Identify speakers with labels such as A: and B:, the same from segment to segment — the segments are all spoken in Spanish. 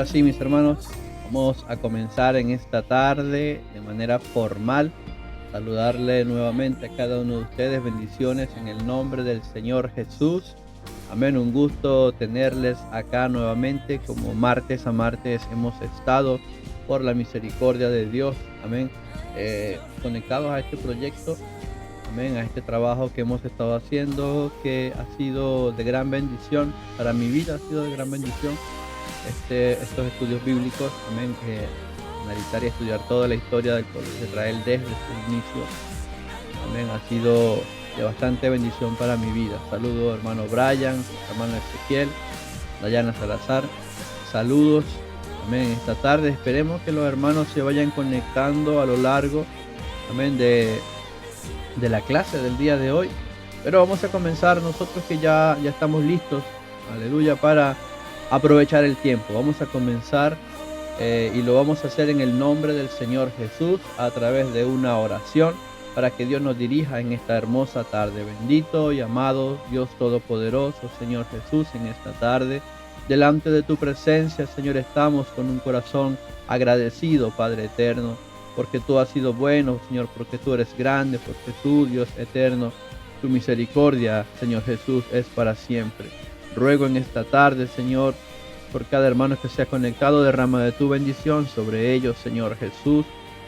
A: Ahora sí, mis hermanos, vamos a comenzar en esta tarde de manera formal. Saludarle nuevamente a cada uno de ustedes. Bendiciones en el nombre del Señor Jesús. Amén. Un gusto tenerles acá nuevamente. Como martes a martes hemos estado por la misericordia de Dios. Amén. Conectados a este proyecto. Amén. A este trabajo que hemos estado haciendo, que ha sido de gran bendición. Para mi vida ha sido de gran bendición. Estos estudios bíblicos, amén, analizar y estudiar toda la historia del pueblo de Israel desde su inicio, amén, ha sido de bastante bendición para mi vida. Saludos hermano Brian, hermano Ezequiel, Dayana Salazar, saludos, amén, esta tarde. Esperemos que los hermanos se vayan conectando a lo largo, amén, de la clase del día de hoy. Pero vamos a comenzar nosotros que ya estamos listos, aleluya, para aprovechar el tiempo. Vamos a comenzar y lo vamos a hacer en el nombre del Señor Jesús a través de una oración para que Dios nos dirija en esta hermosa tarde. Bendito y amado Dios Todopoderoso, Señor Jesús, en esta tarde, delante de tu presencia, Señor, estamos con un corazón agradecido, Padre eterno, porque tú has sido bueno, Señor, porque tú eres grande, porque tú, Dios eterno, tu misericordia, Señor Jesús, es para siempre. Ruego en esta tarde, Señor, por cada hermano que se ha conectado, derrama de tu bendición sobre ellos, Señor Jesús.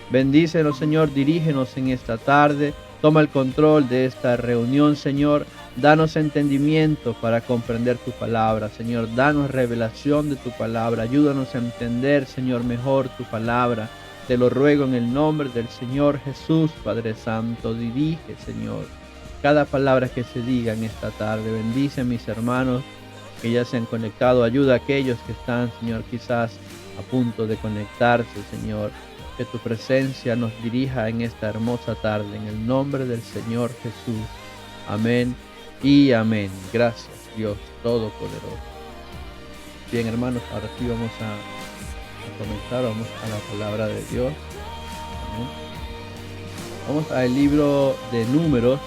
A: Bendícenos, Señor, dirígenos en esta tarde. Toma el control de esta reunión, Señor. Danos entendimiento para comprender tu palabra, Señor. Danos revelación de tu palabra. Ayúdanos a entender, Señor, mejor tu palabra. Te lo ruego en el nombre del Señor Jesús, Padre Santo. Dirige, Señor, cada palabra que se diga en esta tarde. Bendice a mis hermanos que ya se han conectado. Ayuda a aquellos que están, Señor, quizás a punto de conectarse, Señor. Que tu presencia nos dirija en esta hermosa tarde, en el nombre del Señor Jesús. Amén y amén. Gracias, Dios Todopoderoso. Bien, hermanos, ahora sí vamos a comenzar. Vamos a la palabra de Dios. Amén. Vamos al libro de Números,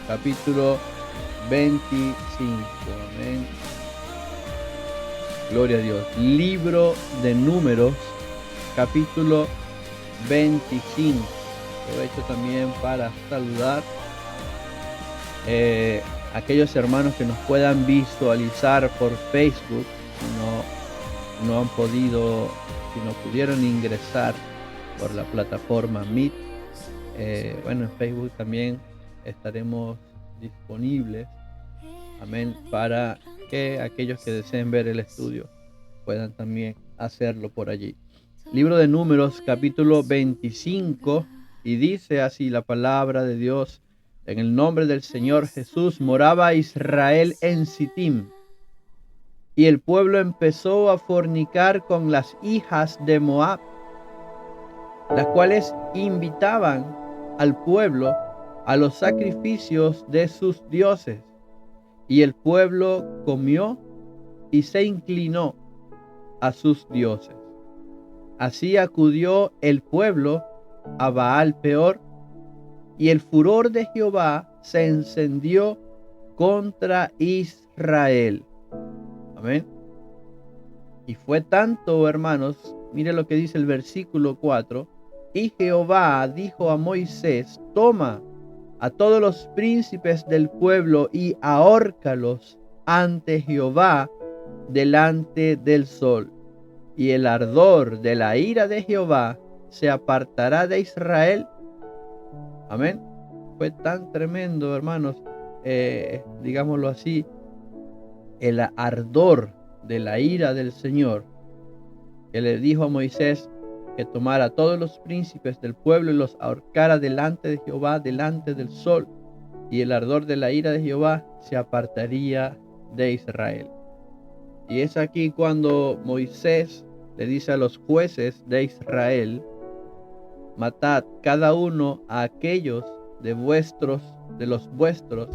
A: capítulo 25. Amén. Gloria a Dios. Libro de Números, capítulo 25. Aprovecho también para saludar a aquellos hermanos que nos puedan visualizar por Facebook. Si no pudieron ingresar por la plataforma Meet. Bueno, en Facebook también estaremos disponibles. Amén. Para que aquellos que deseen ver el estudio puedan también hacerlo por allí. Libro de Números, capítulo 25, y dice así la palabra de Dios: en el nombre del Señor Jesús, moraba Israel en Sittim, y el pueblo empezó a fornicar con las hijas de Moab, las cuales invitaban al pueblo a los sacrificios de sus dioses. Y el pueblo comió y se inclinó a sus dioses. Así acudió el pueblo a Baal Peor, y el furor de Jehová se encendió contra Israel. Amén. Y fue tanto, hermanos, mire lo que dice el versículo 4. Y Jehová dijo a Moisés: toma a todos los príncipes del pueblo y ahórcalos ante Jehová delante del sol, y el ardor de la ira de Jehová se apartará de Israel. Amén. Fue tan tremendo, hermanos, digámoslo así, el ardor de la ira del Señor, que le dijo a Moisés que tomara a todos los príncipes del pueblo y los ahorcara delante de Jehová, delante del sol, y el ardor de la ira de Jehová se apartaría de Israel. Y es aquí cuando Moisés le dice a los jueces de Israel: matad cada uno a aquellos de los vuestros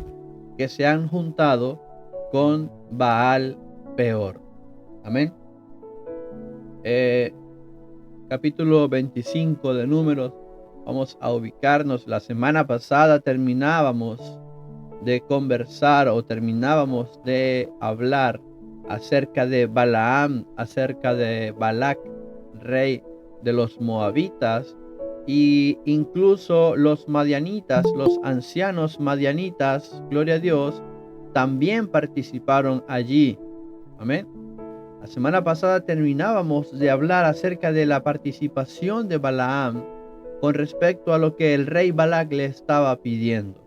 A: que se han juntado con Baal Peor. Amén. Capítulo 25 de Números. Vamos a ubicarnos. La semana pasada terminábamos de conversar o terminábamos de hablar acerca de Balaam, acerca de Balac, rey de los moabitas, y incluso los madianitas, los ancianos madianitas, gloria a Dios, también participaron allí. Amén. La semana pasada terminábamos de hablar acerca de la participación de Balaam con respecto a lo que el rey Balac le estaba pidiendo.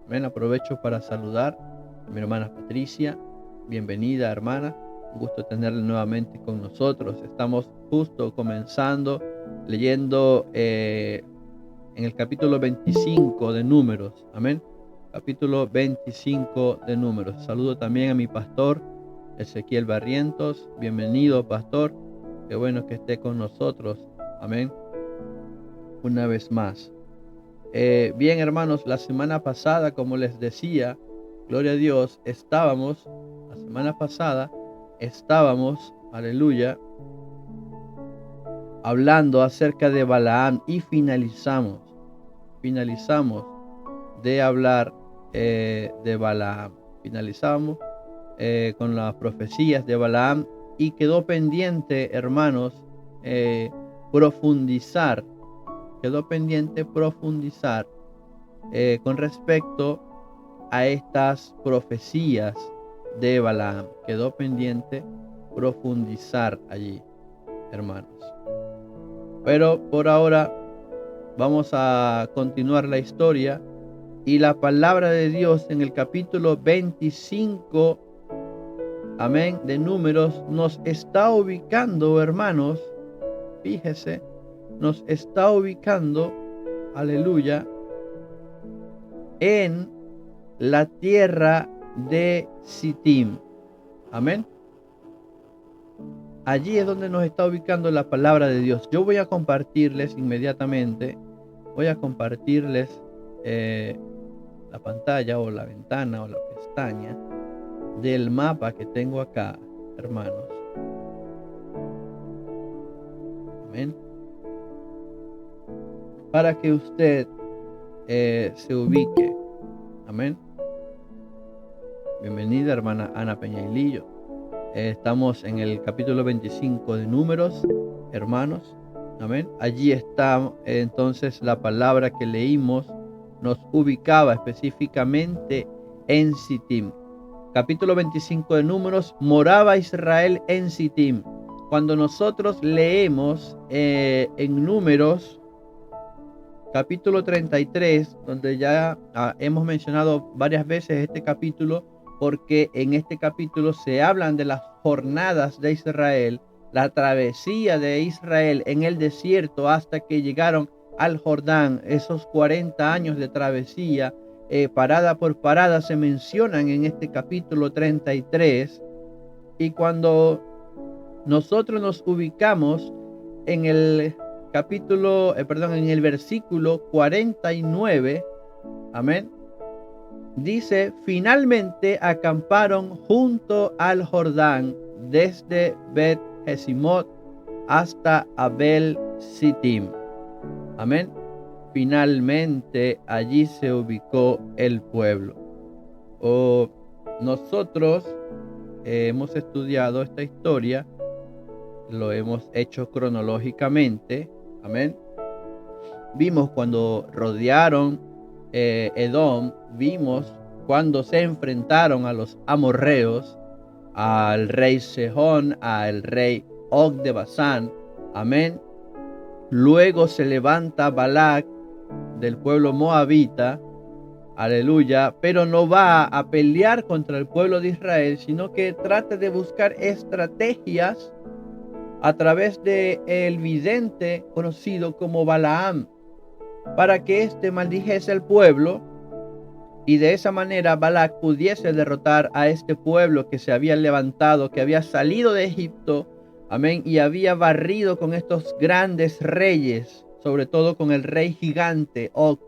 A: Amén. Aprovecho para saludar a mi hermana Patricia. Bienvenida, hermana. Un gusto tenerla nuevamente con nosotros. Estamos justo comenzando leyendo en el capítulo 25 de Números. Amén. Capítulo 25 de Números. Saludo también a mi pastor Ezequiel Barrientos. Bienvenido, pastor. Qué bueno que esté con nosotros. Amén. Una vez más. Bien, hermanos, la semana pasada, como les decía, gloria a Dios, la semana pasada estábamos, aleluya, hablando acerca de Balaam y finalizamos de hablar de Balaam. Finalizamos con las profecías de Balaam y quedó pendiente, hermanos, profundizar con respecto a estas profecías de Balaam. Quedó pendiente profundizar allí, hermanos. Pero por ahora vamos a continuar la historia y la palabra de Dios en el capítulo 25, amén, de Números nos está ubicando, hermanos, fíjese, nos está ubicando, aleluya, en la tierra de Sittim. Amén. Allí es donde nos está ubicando la palabra de Dios. Yo voy a compartirles inmediatamente, la pantalla o la ventana o la pestaña del mapa que tengo acá, hermanos. Amén. Para que usted se ubique. Amén. Bienvenida, hermana Ana Peñailillo. Estamos en el capítulo 25 de Números, hermanos. Amén. Allí está entonces la palabra que leímos, nos ubicaba específicamente en Sittim. Capítulo 25 de Números, moraba Israel en Sittim. Cuando nosotros leemos en Números, capítulo 33, donde ya hemos mencionado varias veces este capítulo, porque en este capítulo se hablan de las jornadas de Israel, la travesía de Israel en el desierto hasta que llegaron al Jordán. Esos 40 años de travesía, parada por parada, se mencionan en este capítulo 33. Y cuando nosotros nos ubicamos en el en el versículo 49, amén, dice: finalmente acamparon junto al Jordán desde Bet Jesimot hasta Abel Sittim. Amén. Finalmente allí se ubicó el pueblo. Nosotros hemos estudiado esta historia, lo hemos hecho cronológicamente. Amén. Vimos cuando rodearon Edom, vimos cuando se enfrentaron a los amorreos, al rey Sejón, al rey Og de Basán. Amén. Luego se levanta Balac del pueblo moabita, aleluya, pero no va a pelear contra el pueblo de Israel, sino que trata de buscar estrategias a través de el vidente conocido como Balaam, para que éste maldijese al pueblo y de esa manera Balac pudiese derrotar a este pueblo que se había levantado, que había salido de Egipto, amén, y había barrido con estos grandes reyes, sobre todo con el rey gigante Og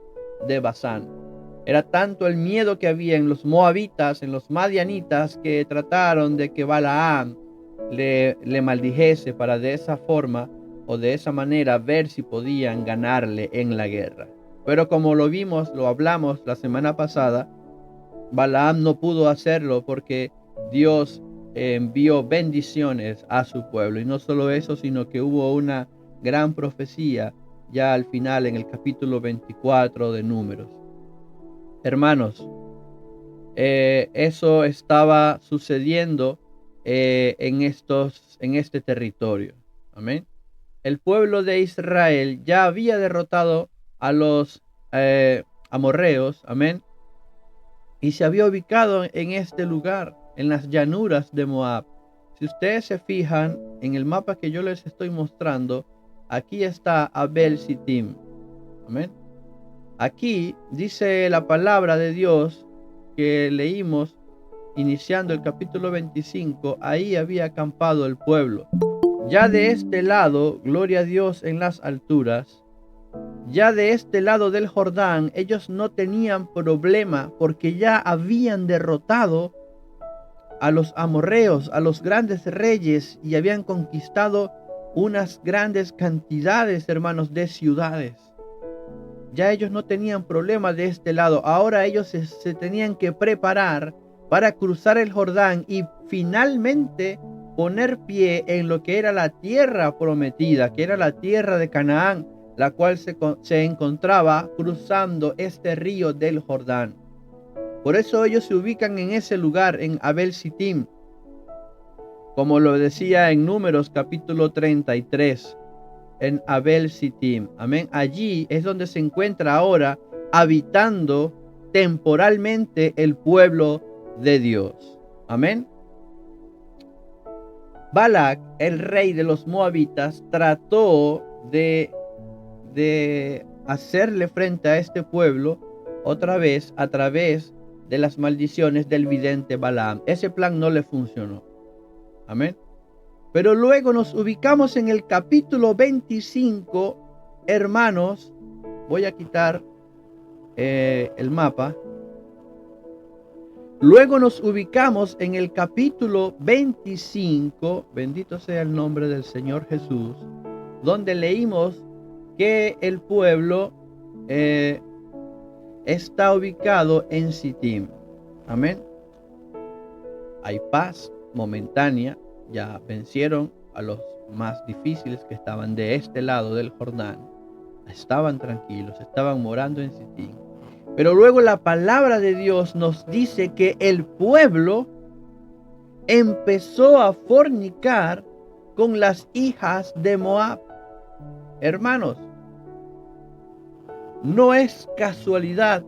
A: de Basán. Era tanto el miedo que había en los moabitas, en los madianitas, que trataron de que Balaam le maldijese para de esa forma o de esa manera ver si podían ganarle en la guerra. Pero como lo vimos, lo hablamos la semana pasada, Balaam no pudo hacerlo porque Dios envió bendiciones a su pueblo. Y no solo eso, sino que hubo una gran profecía ya al final en el capítulo 24 de Números. Hermanos, eso estaba sucediendo en este territorio. Amén. El pueblo de Israel ya había derrotado a los amorreos. Amén. Y se había ubicado en este lugar, en las llanuras de Moab. Si ustedes se fijan en el mapa que yo les estoy mostrando, aquí está Abel Sittim. Amén. Aquí dice la palabra de Dios que leímos iniciando el capítulo 25, ahí había acampado el pueblo. Ya de este lado, gloria a Dios en las alturas, ya de este lado del Jordán, ellos no tenían problema porque ya habían derrotado a los amorreos, a los grandes reyes, y habían conquistado unas grandes cantidades, hermanos, de ciudades. Ya ellos no tenían problema de este lado. Ahora ellos se tenían que preparar para cruzar el Jordán y finalmente poner pie en lo que era la tierra prometida, que era la tierra de Canaán, la cual se encontraba cruzando este río del Jordán. Por eso ellos se ubican en ese lugar, en Abel Sittim, como lo decía en Números capítulo 33, en Abel Sittim. Amén. Allí es donde se encuentra ahora habitando temporalmente el pueblo de Dios. Amén. Balac, el rey de los moabitas, trató de hacerle frente a este pueblo otra vez a través de las maldiciones del vidente Balaam. Ese plan no le funcionó. Amén. Pero luego nos ubicamos en el capítulo 25, hermanos. Voy a quitar el mapa. Luego nos ubicamos en el capítulo 25, bendito sea el nombre del Señor Jesús, donde leímos que el pueblo está ubicado en Sittim. Amén. Hay paz momentánea, ya vencieron a los más difíciles que estaban de este lado del Jordán. Estaban tranquilos, estaban morando en Sittim. Pero luego la palabra de Dios nos dice que el pueblo empezó a fornicar con las hijas de Moab. Hermanos, no es casualidad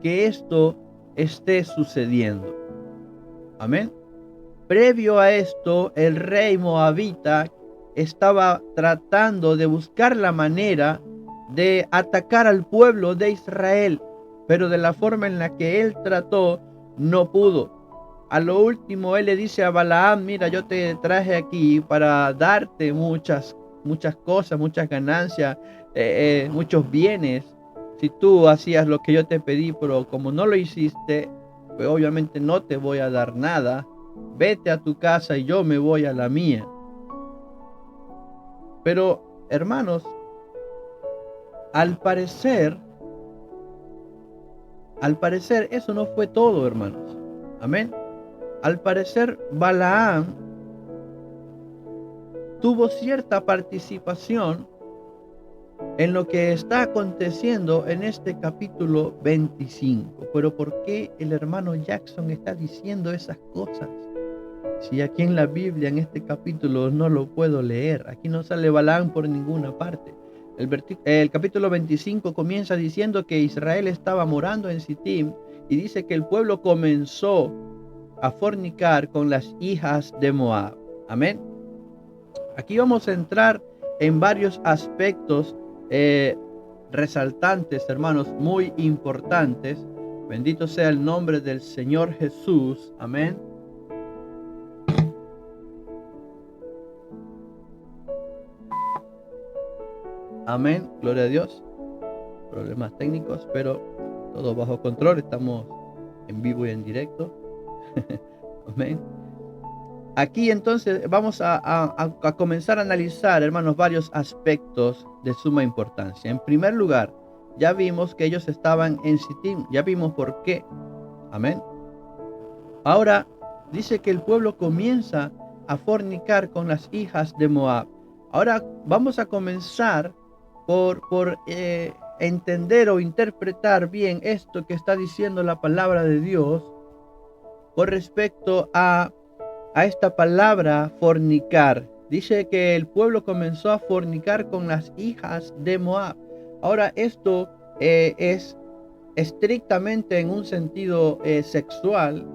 A: que esto esté sucediendo. Amén. Previo a esto, el rey moabita estaba tratando de buscar la manera de atacar al pueblo de Israel, pero de la forma en la que él trató, no pudo. A lo último, él le dice a Balaam: mira, yo te traje aquí para darte muchas cosas, muchas ganancias, muchos bienes, si tú hacías lo que yo te pedí, pero como no lo hiciste, pues obviamente no te voy a dar nada. Vete a tu casa y yo me voy a la mía. Pero, hermanos, al parecer eso no fue todo, hermanos. Amén. Al parecer Balaam tuvo cierta participación en lo que está aconteciendo en este capítulo 25. Pero ¿por qué el hermano Jackson está diciendo esas cosas? Si aquí en la Biblia, en este capítulo, no lo puedo leer. Aquí no sale Balaam por ninguna parte. El capítulo 25 comienza diciendo que Israel estaba morando en Sittim y dice que el pueblo comenzó a fornicar con las hijas de Moab. Amén. Aquí vamos a entrar en varios aspectos resaltantes, hermanos, muy importantes. Bendito sea el nombre del Señor Jesús. Amén. Amén, gloria a Dios. Problemas técnicos, pero todo bajo control. Estamos en vivo y en directo. Amén. Aquí entonces vamos a comenzar a analizar, hermanos, varios aspectos de suma importancia. En primer lugar, ya vimos que ellos estaban en Sittim. Ya vimos por qué. Amén. Ahora dice que el pueblo comienza a fornicar con las hijas de Moab. Ahora vamos a comenzar por entender o interpretar bien esto que está diciendo la palabra de Dios con respecto a esta palabra fornicar. Dice que el pueblo comenzó a fornicar con las hijas de Moab. Ahora esto es estrictamente en un sentido sexual,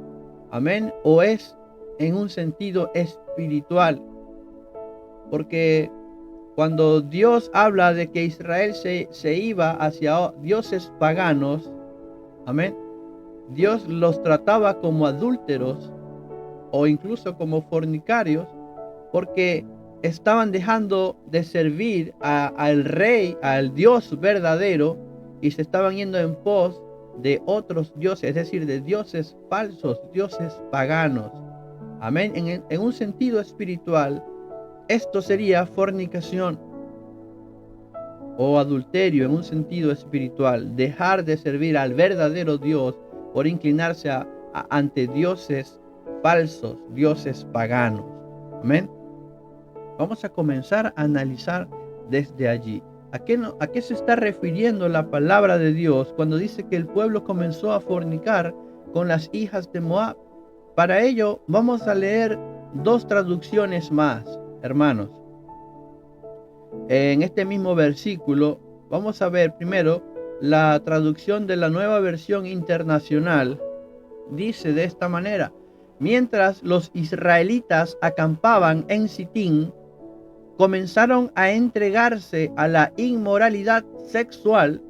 A: amén, o es en un sentido espiritual, porque cuando Dios habla de que Israel se iba hacia dioses paganos, amén, Dios los trataba como adúlteros o incluso como fornicarios, porque estaban dejando de servir al rey, al Dios verdadero, y se estaban yendo en pos de otros dioses, es decir, de dioses falsos, dioses paganos. Amén. En un sentido espiritual, esto sería fornicación o adulterio en un sentido espiritual, dejar de servir al verdadero Dios por inclinarse ante dioses falsos, dioses paganos. Amén. Vamos a comenzar a analizar desde allí. ¿A qué se está refiriendo la palabra de Dios cuando dice que el pueblo comenzó a fornicar con las hijas de Moab? Para ello vamos a leer dos traducciones más, hermanos. En este mismo versículo vamos a ver primero la traducción de la Nueva Versión Internacional. Dice de esta manera: mientras los israelitas acampaban en Sitín, comenzaron a entregarse a la inmoralidad sexual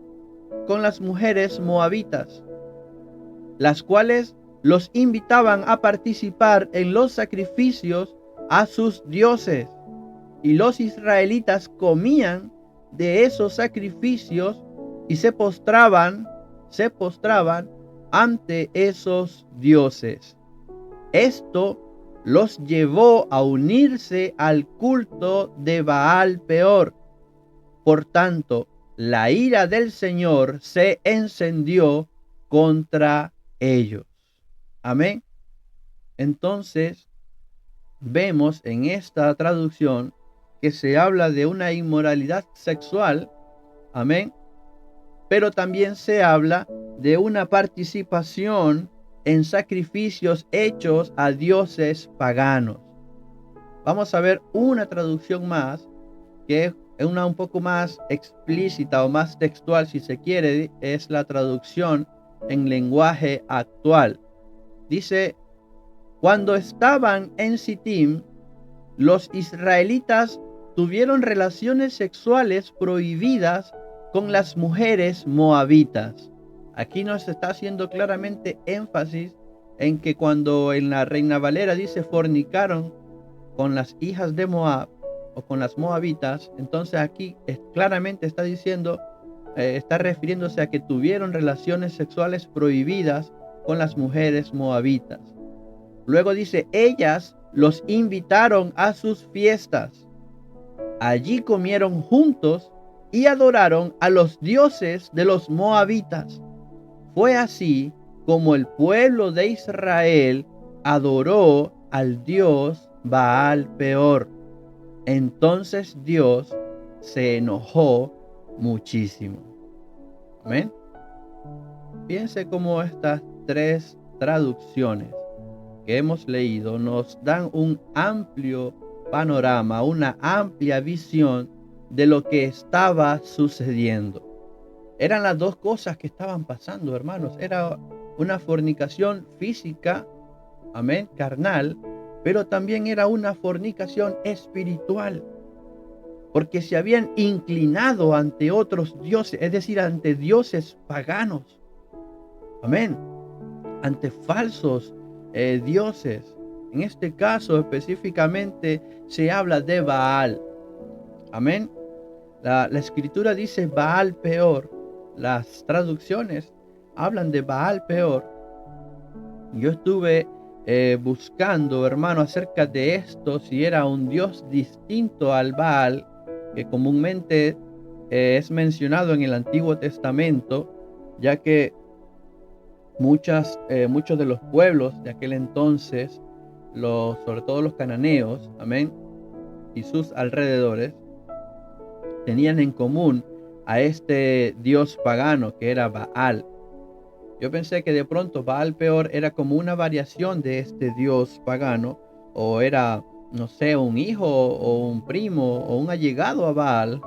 A: con las mujeres moabitas, las cuales los invitaban a participar en los sacrificios a sus dioses, y los israelitas comían de esos sacrificios y se postraban ante esos dioses. Esto los llevó a unirse al culto de Baal Peor. Por tanto, la ira del Señor se encendió contra ellos. Amén. Entonces, vemos en esta traducción que se habla de una inmoralidad sexual. Amén. Pero también se habla de una participación en sacrificios hechos a dioses paganos. Vamos a ver una traducción más, que es una un poco más explícita o más textual, si se quiere, es la traducción en lenguaje actual. Dice: cuando estaban en Sitim, los israelitas tuvieron relaciones sexuales prohibidas con las mujeres moabitas. Aquí nos está haciendo claramente énfasis en que cuando en la Reina Valera dice fornicaron con las hijas de Moab o con las moabitas, entonces aquí claramente está diciendo, está refiriéndose a que tuvieron relaciones sexuales prohibidas con las mujeres moabitas. Luego dice: ellas los invitaron a sus fiestas. Allí comieron juntos y adoraron a los dioses de los moabitas. Fue así como el pueblo de Israel adoró al dios Baal Peor. Entonces Dios se enojó muchísimo. Amén. Piense cómo estas tres traducciones que hemos leído nos dan un amplio panorama, una amplia visión de lo que estaba sucediendo. Eran las dos cosas que estaban pasando, hermanos. Era una fornicación física, amén, carnal, pero también era una fornicación espiritual, porque se habían inclinado ante otros dioses, es decir, ante dioses paganos, amén, ante falsos dioses. En este caso específicamente se habla de Baal. Amén. La escritura dice Baal Peor. Las traducciones hablan de Baal Peor. Yo estuve buscando, hermano, acerca de esto, si era un dios distinto al Baal, que comúnmente es mencionado en el Antiguo Testamento, ya que muchos de los pueblos de aquel entonces sobre todo los cananeos, amén, y sus alrededores, tenían en común a este dios pagano que era Baal. Yo pensé que de pronto Baal Peor era como una variación de este dios pagano, o era, no sé, un hijo o un primo o un allegado a Baal,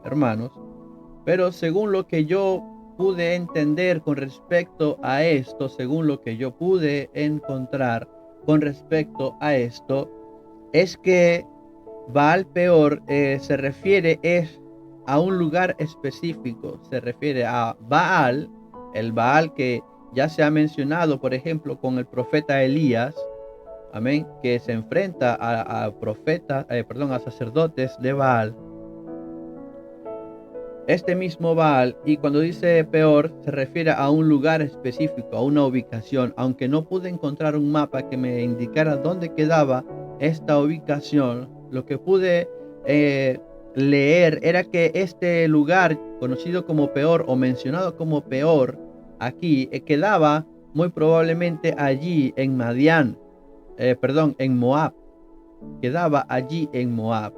A: hermanos. Pero según lo que yo pude entender con respecto a esto, según lo que yo pude encontrar con respecto a esto, es que Baal Peor se refiere a un lugar específico, se refiere a Baal, el Baal que ya se ha mencionado, por ejemplo, con el profeta Elías, amén, que se enfrenta a profetas, a sacerdotes de Baal. Este mismo Baal, y cuando dice peor, se refiere a un lugar específico, a una ubicación, aunque no pude encontrar un mapa que me indicara dónde quedaba esta ubicación. Lo que pude leer era que este lugar, conocido como Peor o mencionado como Peor, aquí quedaba muy probablemente allí en Madián, en Moab, quedaba allí en Moab.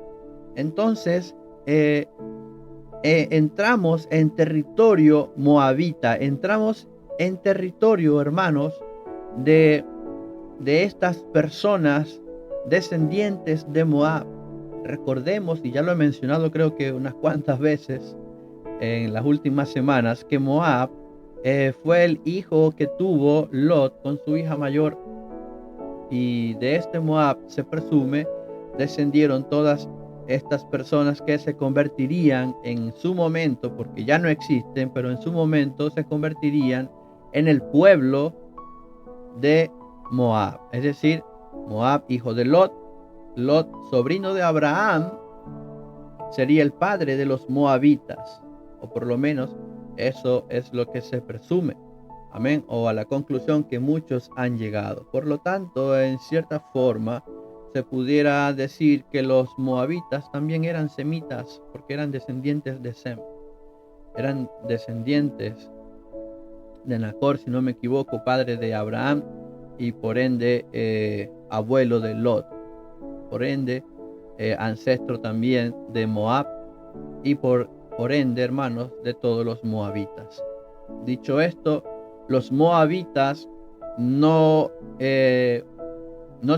A: Entonces, entramos en territorio moabita, entramos en territorio, hermanos, de, de estas personas descendientes de Moab. Recordemos, y ya lo he mencionado creo que unas cuantas veces en las últimas semanas, que Moab fue el hijo que tuvo Lot con su hija mayor, y de este Moab se presume descendieron todas estas personas que se convertirían en su momento, porque ya no existen, pero en su momento se convertirían en el pueblo de Moab. Es decir, Moab, hijo de Lot, Lot, sobrino de Abraham, sería el padre de los moabitas, o por lo menos eso es lo que se presume. Amén, o a la conclusión que muchos han llegado. Por lo tanto, en cierta forma, se pudiera decir que los moabitas también eran semitas, porque eran descendientes de Sem, eran descendientes de Nacor, si no me equivoco, padre de Abraham, y por ende abuelo de Lot, por ende ancestro también de Moab, y por ende, hermanos, de todos los moabitas. Dicho esto, los moabitas no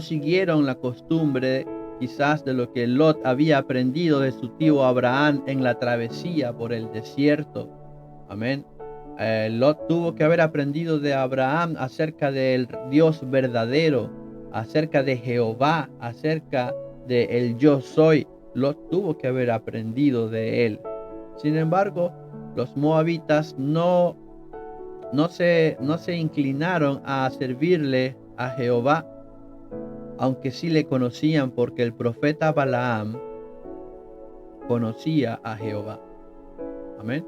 A: siguieron la costumbre quizás de lo que Lot había aprendido de su tío Abraham en la travesía por el desierto. Amén. Lot tuvo que haber aprendido de Abraham acerca del Dios verdadero, acerca de Jehová, acerca de el yo soy. Lot tuvo que haber aprendido de él. Sin embargo, los moabitas no se inclinaron a servirle a Jehová, aunque sí le conocían, porque el profeta Balaam conocía a Jehová. Amén.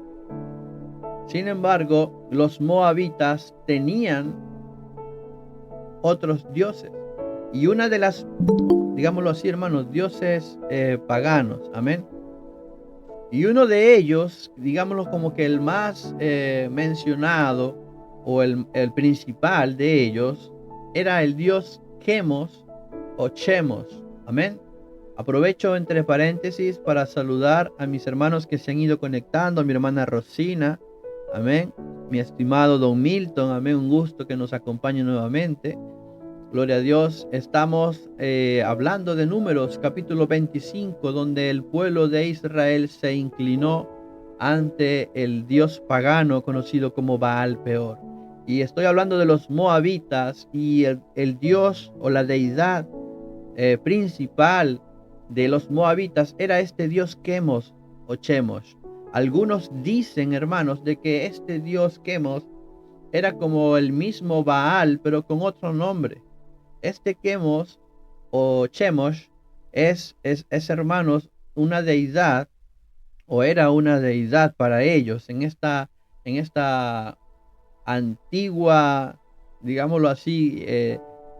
A: Sin embargo, los moabitas tenían otros dioses, y una de las, digámoslo así, hermanos, dioses paganos. Amén. Y uno de ellos, digámoslo como que el más mencionado, o el principal de ellos, era el dios Chemos o Chemos. Amén. Aprovecho entre paréntesis para saludar a mis hermanos que se han ido conectando, a mi hermana Rosina, amén, mi estimado Don Milton, amén, un gusto que nos acompañe nuevamente. Gloria a Dios. Estamos hablando de Números capítulo 25, donde el pueblo de Israel se inclinó ante el dios pagano conocido como Baal Peor. Y estoy hablando de los moabitas, y el dios o la deidad principal de los moabitas era este dios Chemos o Chemos. Algunos dicen, hermanos, de que este dios Chemos era como el mismo Baal, pero con otro nombre. Este Chemos o Chemos es, hermanos, una deidad, o era una deidad para ellos en esta antigua, digámoslo así,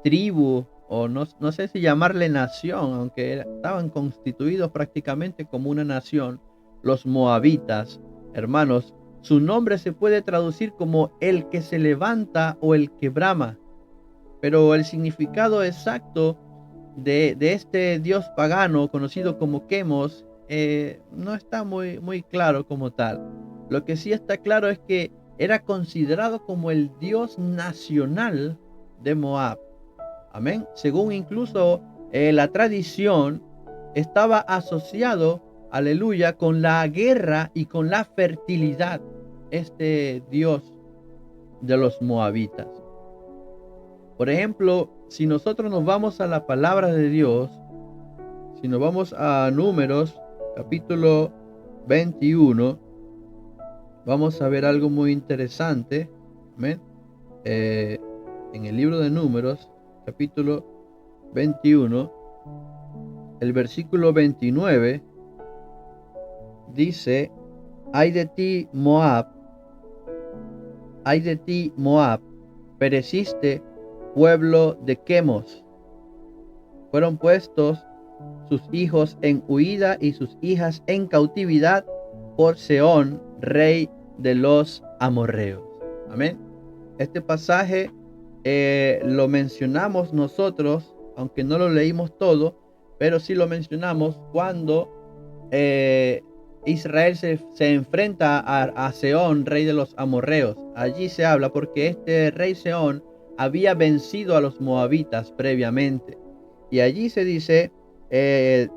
A: tribu, o no sé si llamarle nación, aunque estaban constituidos prácticamente como una nación, los moabitas. Hermanos, su nombre se puede traducir como el que se levanta o el que brama, pero el significado exacto de este dios pagano conocido como Quemos no está muy claro como tal. Lo que sí está claro es que era considerado como el dios nacional de Moab. Amén. Según incluso la tradición, estaba asociado, aleluya, con la guerra y con la fertilidad, este dios de los moabitas. Por ejemplo, si nosotros nos vamos a la palabra de Dios, si nos vamos a Números, capítulo 21, vamos a ver algo muy interesante. Amén. En el libro de Números, capítulo 21, el versículo 29, dice: ay de ti, Moab, ay de ti, Moab, pereciste, pueblo de Quemos. Fueron puestos sus hijos en huida y sus hijas en cautividad por Sehón, rey de los amorreos. Amén. Este pasaje lo mencionamos nosotros, aunque no lo leímos todo, pero sí lo mencionamos cuando Israel se enfrenta a Sehón, rey de los amorreos. Allí se habla porque este rey Sehón había vencido a los moabitas previamente. Y allí se dice,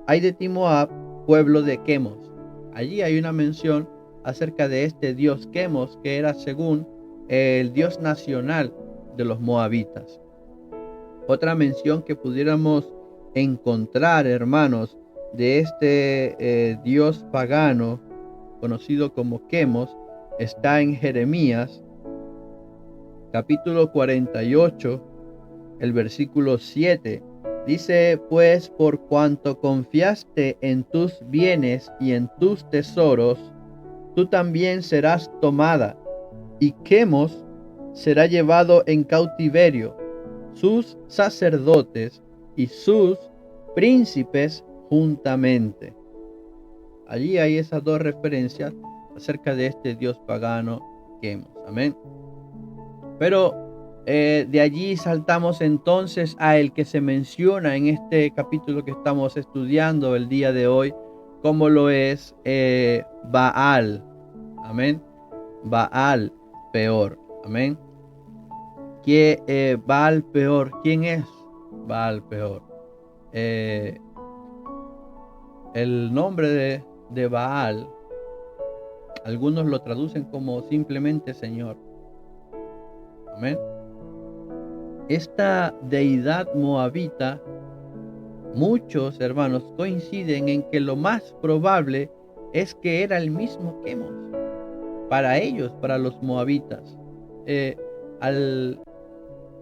A: ay de ti, Moab, pueblo de Quemos. Allí hay una mención acerca de este dios Quemos, que era según el dios nacional de los moabitas. Otra mención que pudiéramos encontrar, hermanos, de este dios pagano conocido como Quemos, está en Jeremías, capítulo 48, el versículo 7. Dice: pues por cuanto confiaste en tus bienes y en tus tesoros, tú también serás tomada, y Quemos será llevado en cautiverio, sus sacerdotes y sus príncipes juntamente. Allí hay esas dos referencias acerca de este dios pagano Quemos. Amén. Pero de allí saltamos entonces a el que se menciona en este capítulo que estamos estudiando el día de hoy, como lo es Baal. Amén. Baal peor. Amén. Baal peor. ¿Quién es Baal peor? El nombre de Baal, algunos lo traducen como simplemente Señor. Amén. Esta deidad moabita, muchos hermanos coinciden en que lo más probable es que era el mismo Quemos para ellos, para los moabitas.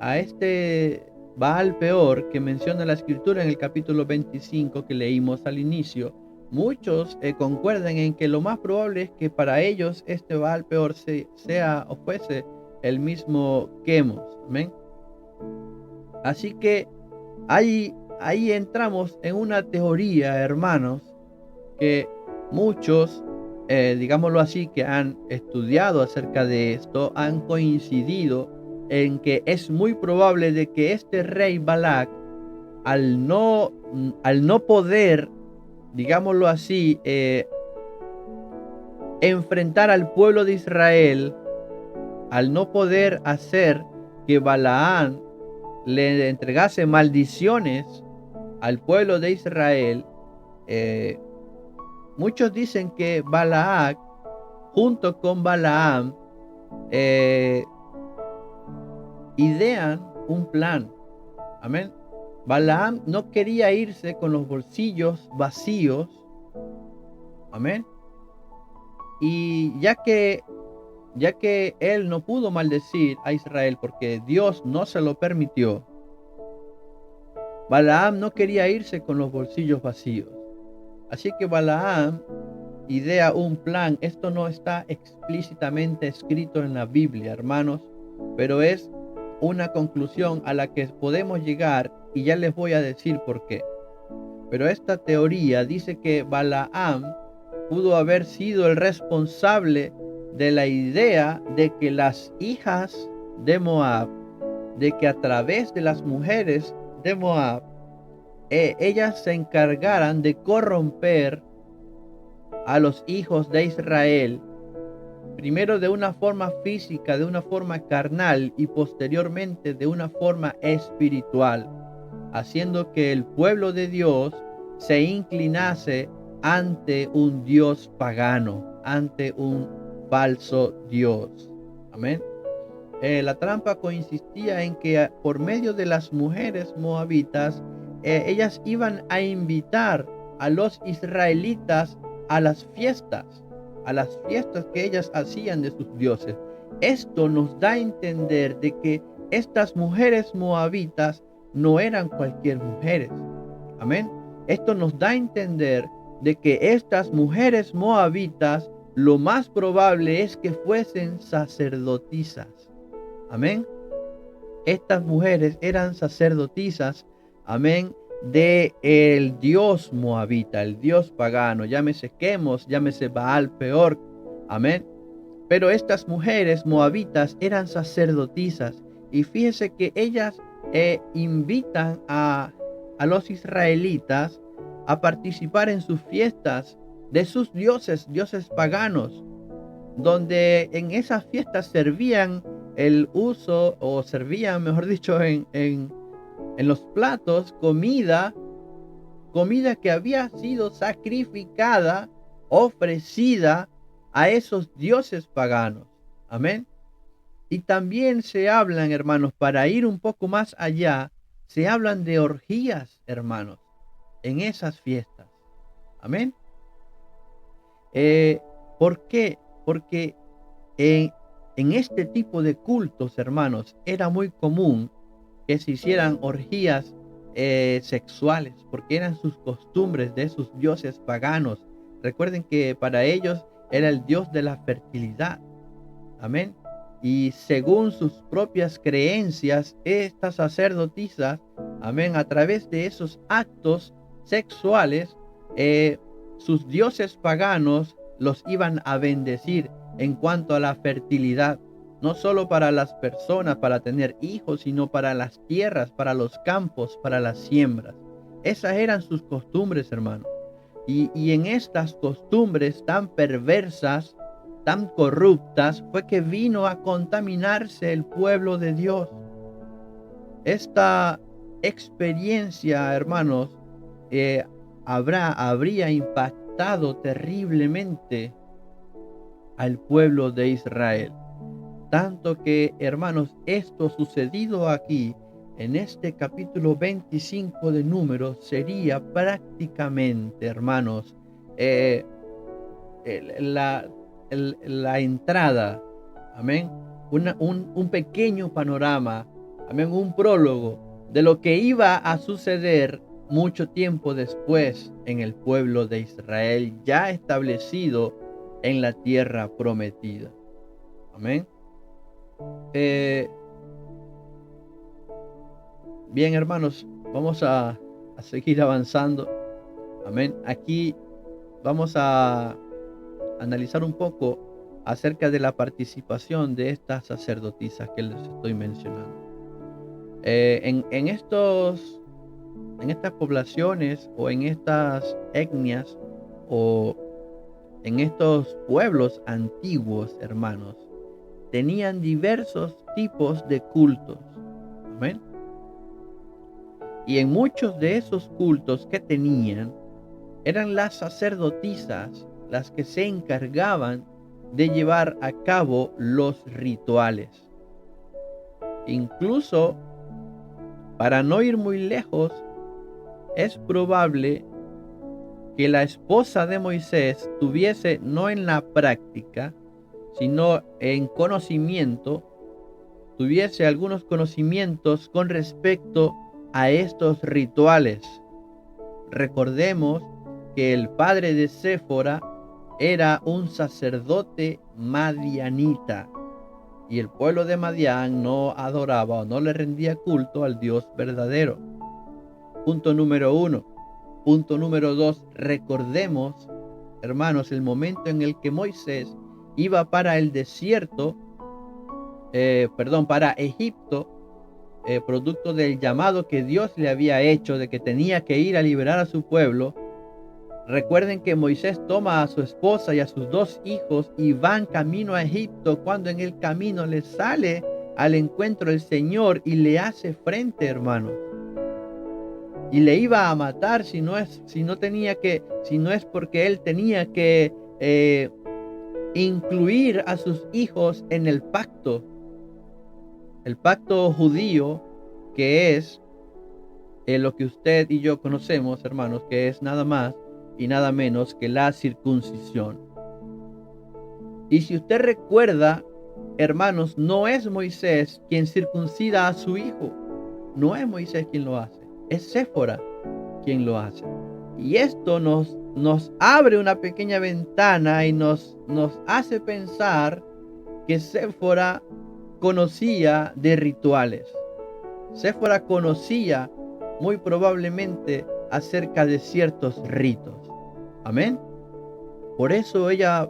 A: A este Baal peor que menciona la escritura en el capítulo 25 que leímos al inicio, muchos concuerdan en que lo más probable es que para ellos este Baal peor sea o fuese el mismo Quemos. Amén. Así que ahí entramos en una teoría, hermanos, que muchos, digámoslo así, que han estudiado acerca de esto, han coincidido en que es muy probable de que este rey Balac, al no poder, digámoslo así, enfrentar al pueblo de Israel, al no poder hacer que Balaán le entregase maldiciones al pueblo de Israel, muchos dicen que Balac junto con Balaam idean un plan. Amén. Balaam no quería irse con los bolsillos vacíos. Amén. Y ya que él no pudo maldecir a Israel porque Dios no se lo permitió, Balaam no quería irse con los bolsillos vacíos. Así que Balaam idea un plan. Esto no está explícitamente escrito en la Biblia, hermanos, pero es una conclusión a la que podemos llegar y ya les voy a decir por qué. Pero esta teoría dice que Balaam pudo haber sido el responsable de la idea de que las hijas de Moab, de que a través de las mujeres de Moab, ellas se encargaran de corromper a los hijos de Israel, primero de una forma física, de una forma carnal y posteriormente de una forma espiritual, haciendo que el pueblo de Dios se inclinase ante un Dios pagano, ante un falso Dios. Amén. La trampa consistía en que por medio de las mujeres moabitas, ellas iban a invitar a los israelitas a las fiestas que ellas hacían de sus dioses. Esto nos da a entender de que estas mujeres moabitas no eran cualquier mujeres. Amén. Esto nos da a entender de que estas mujeres moabitas lo más probable es que fuesen sacerdotisas. Amén. Estas mujeres eran sacerdotisas, amén, de el dios moabita, el dios pagano, llámese Quemos, llámese Baal Peor, amén. Pero estas mujeres moabitas eran sacerdotisas y fíjese que ellas invitan a los israelitas a participar en sus fiestas de sus dioses paganos, donde en esas fiestas servían mejor dicho, en los platos, comida que había sido sacrificada, ofrecida a esos dioses paganos. Amén. Y también se hablan, hermanos, para ir un poco más allá, se hablan de orgías, hermanos, en esas fiestas. Amén. ¿Por qué? Porque en este tipo de cultos, hermanos, era muy común que se hicieran orgías sexuales, porque eran sus costumbres de sus dioses paganos. Recuerden que para ellos era el dios de la fertilidad. Amén. Y según sus propias creencias, estas sacerdotisas, amén, a través de esos actos sexuales, sus dioses paganos los iban a bendecir en cuanto a la fertilidad, no solo para las personas, para tener hijos, sino para las tierras, para los campos, para las siembras. Esas eran sus costumbres, hermano. Y en estas costumbres tan perversas, tan corruptas, fue que vino a contaminarse el pueblo de Dios. Esta experiencia, hermanos, habría impactado terriblemente al pueblo de Israel. Tanto que, hermanos, esto sucedido aquí, en este capítulo 25 de Números, sería prácticamente, hermanos, la entrada, amén, un pequeño panorama, amén, un prólogo de lo que iba a suceder mucho tiempo después en el pueblo de Israel, ya establecido en la tierra prometida. Amén. Bien, hermanos, vamos a seguir avanzando. Amén. Aquí vamos a analizar un poco acerca de la participación de estas sacerdotisas que les estoy mencionando. En estas poblaciones o en estas etnias o en estos pueblos antiguos, hermanos, tenían diversos tipos de cultos. Amén. Y en muchos de esos cultos que tenían, eran las sacerdotisas las que se encargaban de llevar a cabo los rituales. Incluso, para no ir muy lejos, es probable que la esposa de Moisés tuviese, no en la práctica, sino en conocimiento, tuviese algunos conocimientos con respecto a estos rituales. Recordemos que el padre de Séfora era un sacerdote madianita y el pueblo de Madián no adoraba o no le rendía culto al Dios verdadero. Punto número 1. Punto número 2. Recordemos, hermanos, el momento en el que Moisés iba para el desierto, para Egipto, producto del llamado que Dios le había hecho de que tenía que ir a liberar a su pueblo. Recuerden que Moisés toma a su esposa y a sus 2 hijos y van camino a Egipto, cuando en el camino le sale al encuentro el Señor y le hace frente, hermanos. Y le iba a matar si no es porque él tenía que incluir a sus hijos en el pacto judío, que es lo que usted y yo conocemos, hermanos, que es nada más y nada menos que la circuncisión. Y si usted recuerda, hermanos, no es Moisés quien circuncida a su hijo, no es Moisés quien lo hace, es Séfora quien lo hace. Y esto nos abre una pequeña ventana y nos hace pensar que Séfora conocía de rituales. Séfora conocía muy probablemente acerca de ciertos ritos. Amén. Por eso ella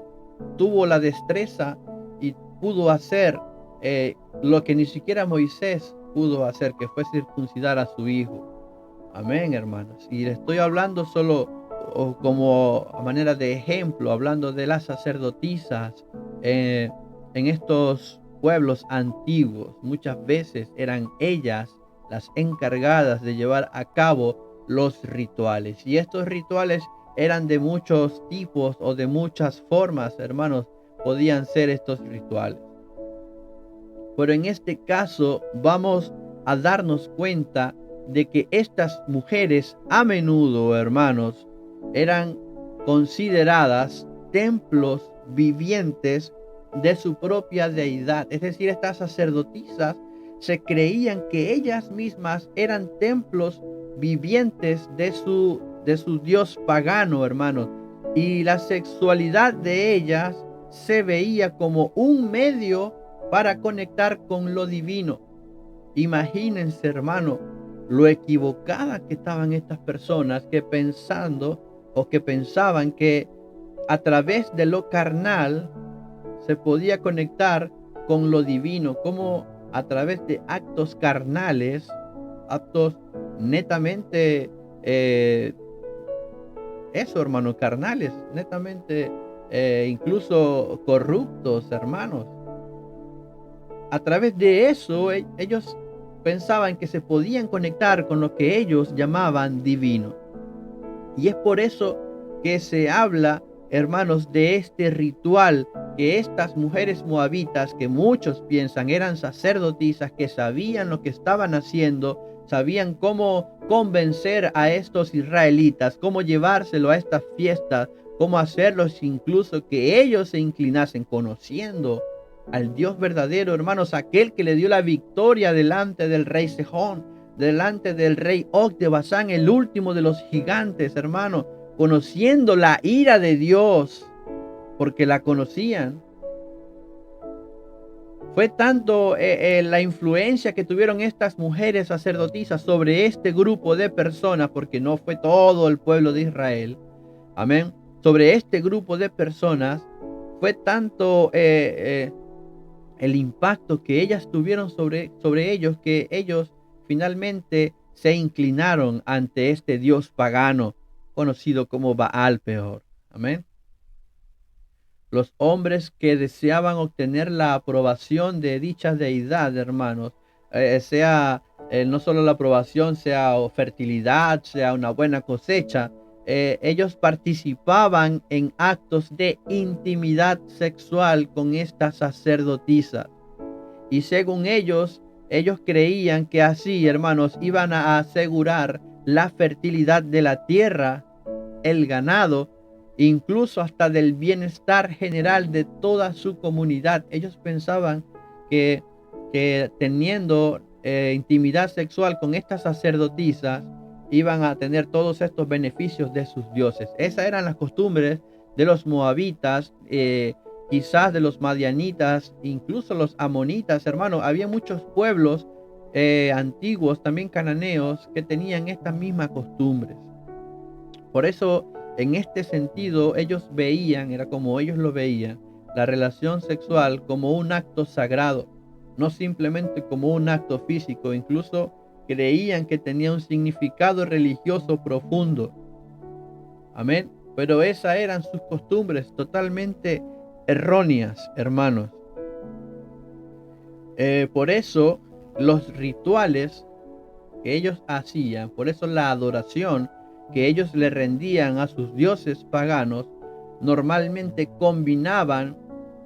A: tuvo la destreza y pudo hacer lo que ni siquiera Moisés pudo hacer, que fue circuncidar a su hijo. Amén, hermanos. Y le estoy hablando solo como a manera de ejemplo, hablando de las sacerdotisas en estos pueblos antiguos. Muchas veces eran ellas las encargadas de llevar a cabo los rituales. Y estos rituales eran de muchos tipos o de muchas formas, hermanos, podían ser estos rituales. Pero en este caso vamos a darnos cuenta de que estas mujeres a menudo, hermanos, eran consideradas templos vivientes de su propia deidad. Es decir, estas sacerdotisas se creían que ellas mismas eran templos vivientes de su dios pagano, hermanos. Y la sexualidad de ellas se veía como un medio para conectar con lo divino. Imagínense, hermano, lo equivocada que estaban estas personas que pensaban que a través de lo carnal se podía conectar con lo divino, como a través de actos carnales, actos netamente hermanos, carnales, netamente incluso corruptos, hermanos. A través de eso ellos pensaban que se podían conectar con lo que ellos llamaban divino. Y es por eso que se habla, hermanos, de este ritual que estas mujeres moabitas, que muchos piensan eran sacerdotisas, que sabían lo que estaban haciendo, sabían cómo convencer a estos israelitas, cómo llevárselo a estas fiestas, cómo hacerlos incluso que ellos se inclinasen, conociendo al Dios verdadero, hermanos, aquel que le dio la victoria delante del rey Sejón, delante del rey Og de Basán, el último de los gigantes, hermano, conociendo la ira de Dios, porque la conocían. Fue tanto la influencia que tuvieron estas mujeres sacerdotisas sobre este grupo de personas, porque no fue todo el pueblo de Israel, amén, sobre este grupo de personas, fue tanto el impacto que ellas tuvieron sobre ellos, que ellos finalmente se inclinaron ante este dios pagano conocido como Baal Peor. Amén. Los hombres que deseaban obtener la aprobación de dicha deidad, hermanos, sea no solo la aprobación, sea fertilidad, sea una buena cosecha, ellos participaban en actos de intimidad sexual con estas sacerdotisas. Y según ellos creían que así, hermanos, iban a asegurar la fertilidad de la tierra, el ganado, incluso hasta del bienestar general de toda su comunidad. Ellos pensaban que teniendo intimidad sexual con estas sacerdotisas, iban a tener todos estos beneficios de sus dioses. Esas eran las costumbres de los moabitas, quizás de los madianitas, incluso los amonitas, hermano. Había muchos pueblos antiguos, también cananeos, que tenían estas mismas costumbres. Por eso, en este sentido, ellos veían, era como ellos lo veían, la relación sexual como un acto sagrado. no simplemente como un acto físico, incluso creían que tenía un significado religioso profundo. Amén. Pero esas eran sus costumbres totalmente erróneas, hermanos. Por eso los rituales que ellos hacían, por eso la adoración que ellos le rendían a sus dioses paganos, normalmente combinaban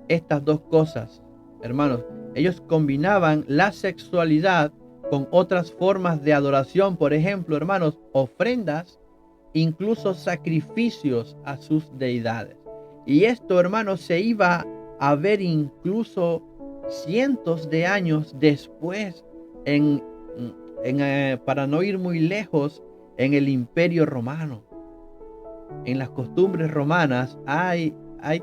A: estas dos cosas, hermanos. Ellos combinaban la sexualidad con otras formas de adoración, por ejemplo, hermanos, ofrendas, incluso sacrificios a sus deidades. Y esto, hermanos, se iba a ver incluso cientos de años después en, para no ir muy lejos, en el Imperio Romano. En las costumbres romanas hay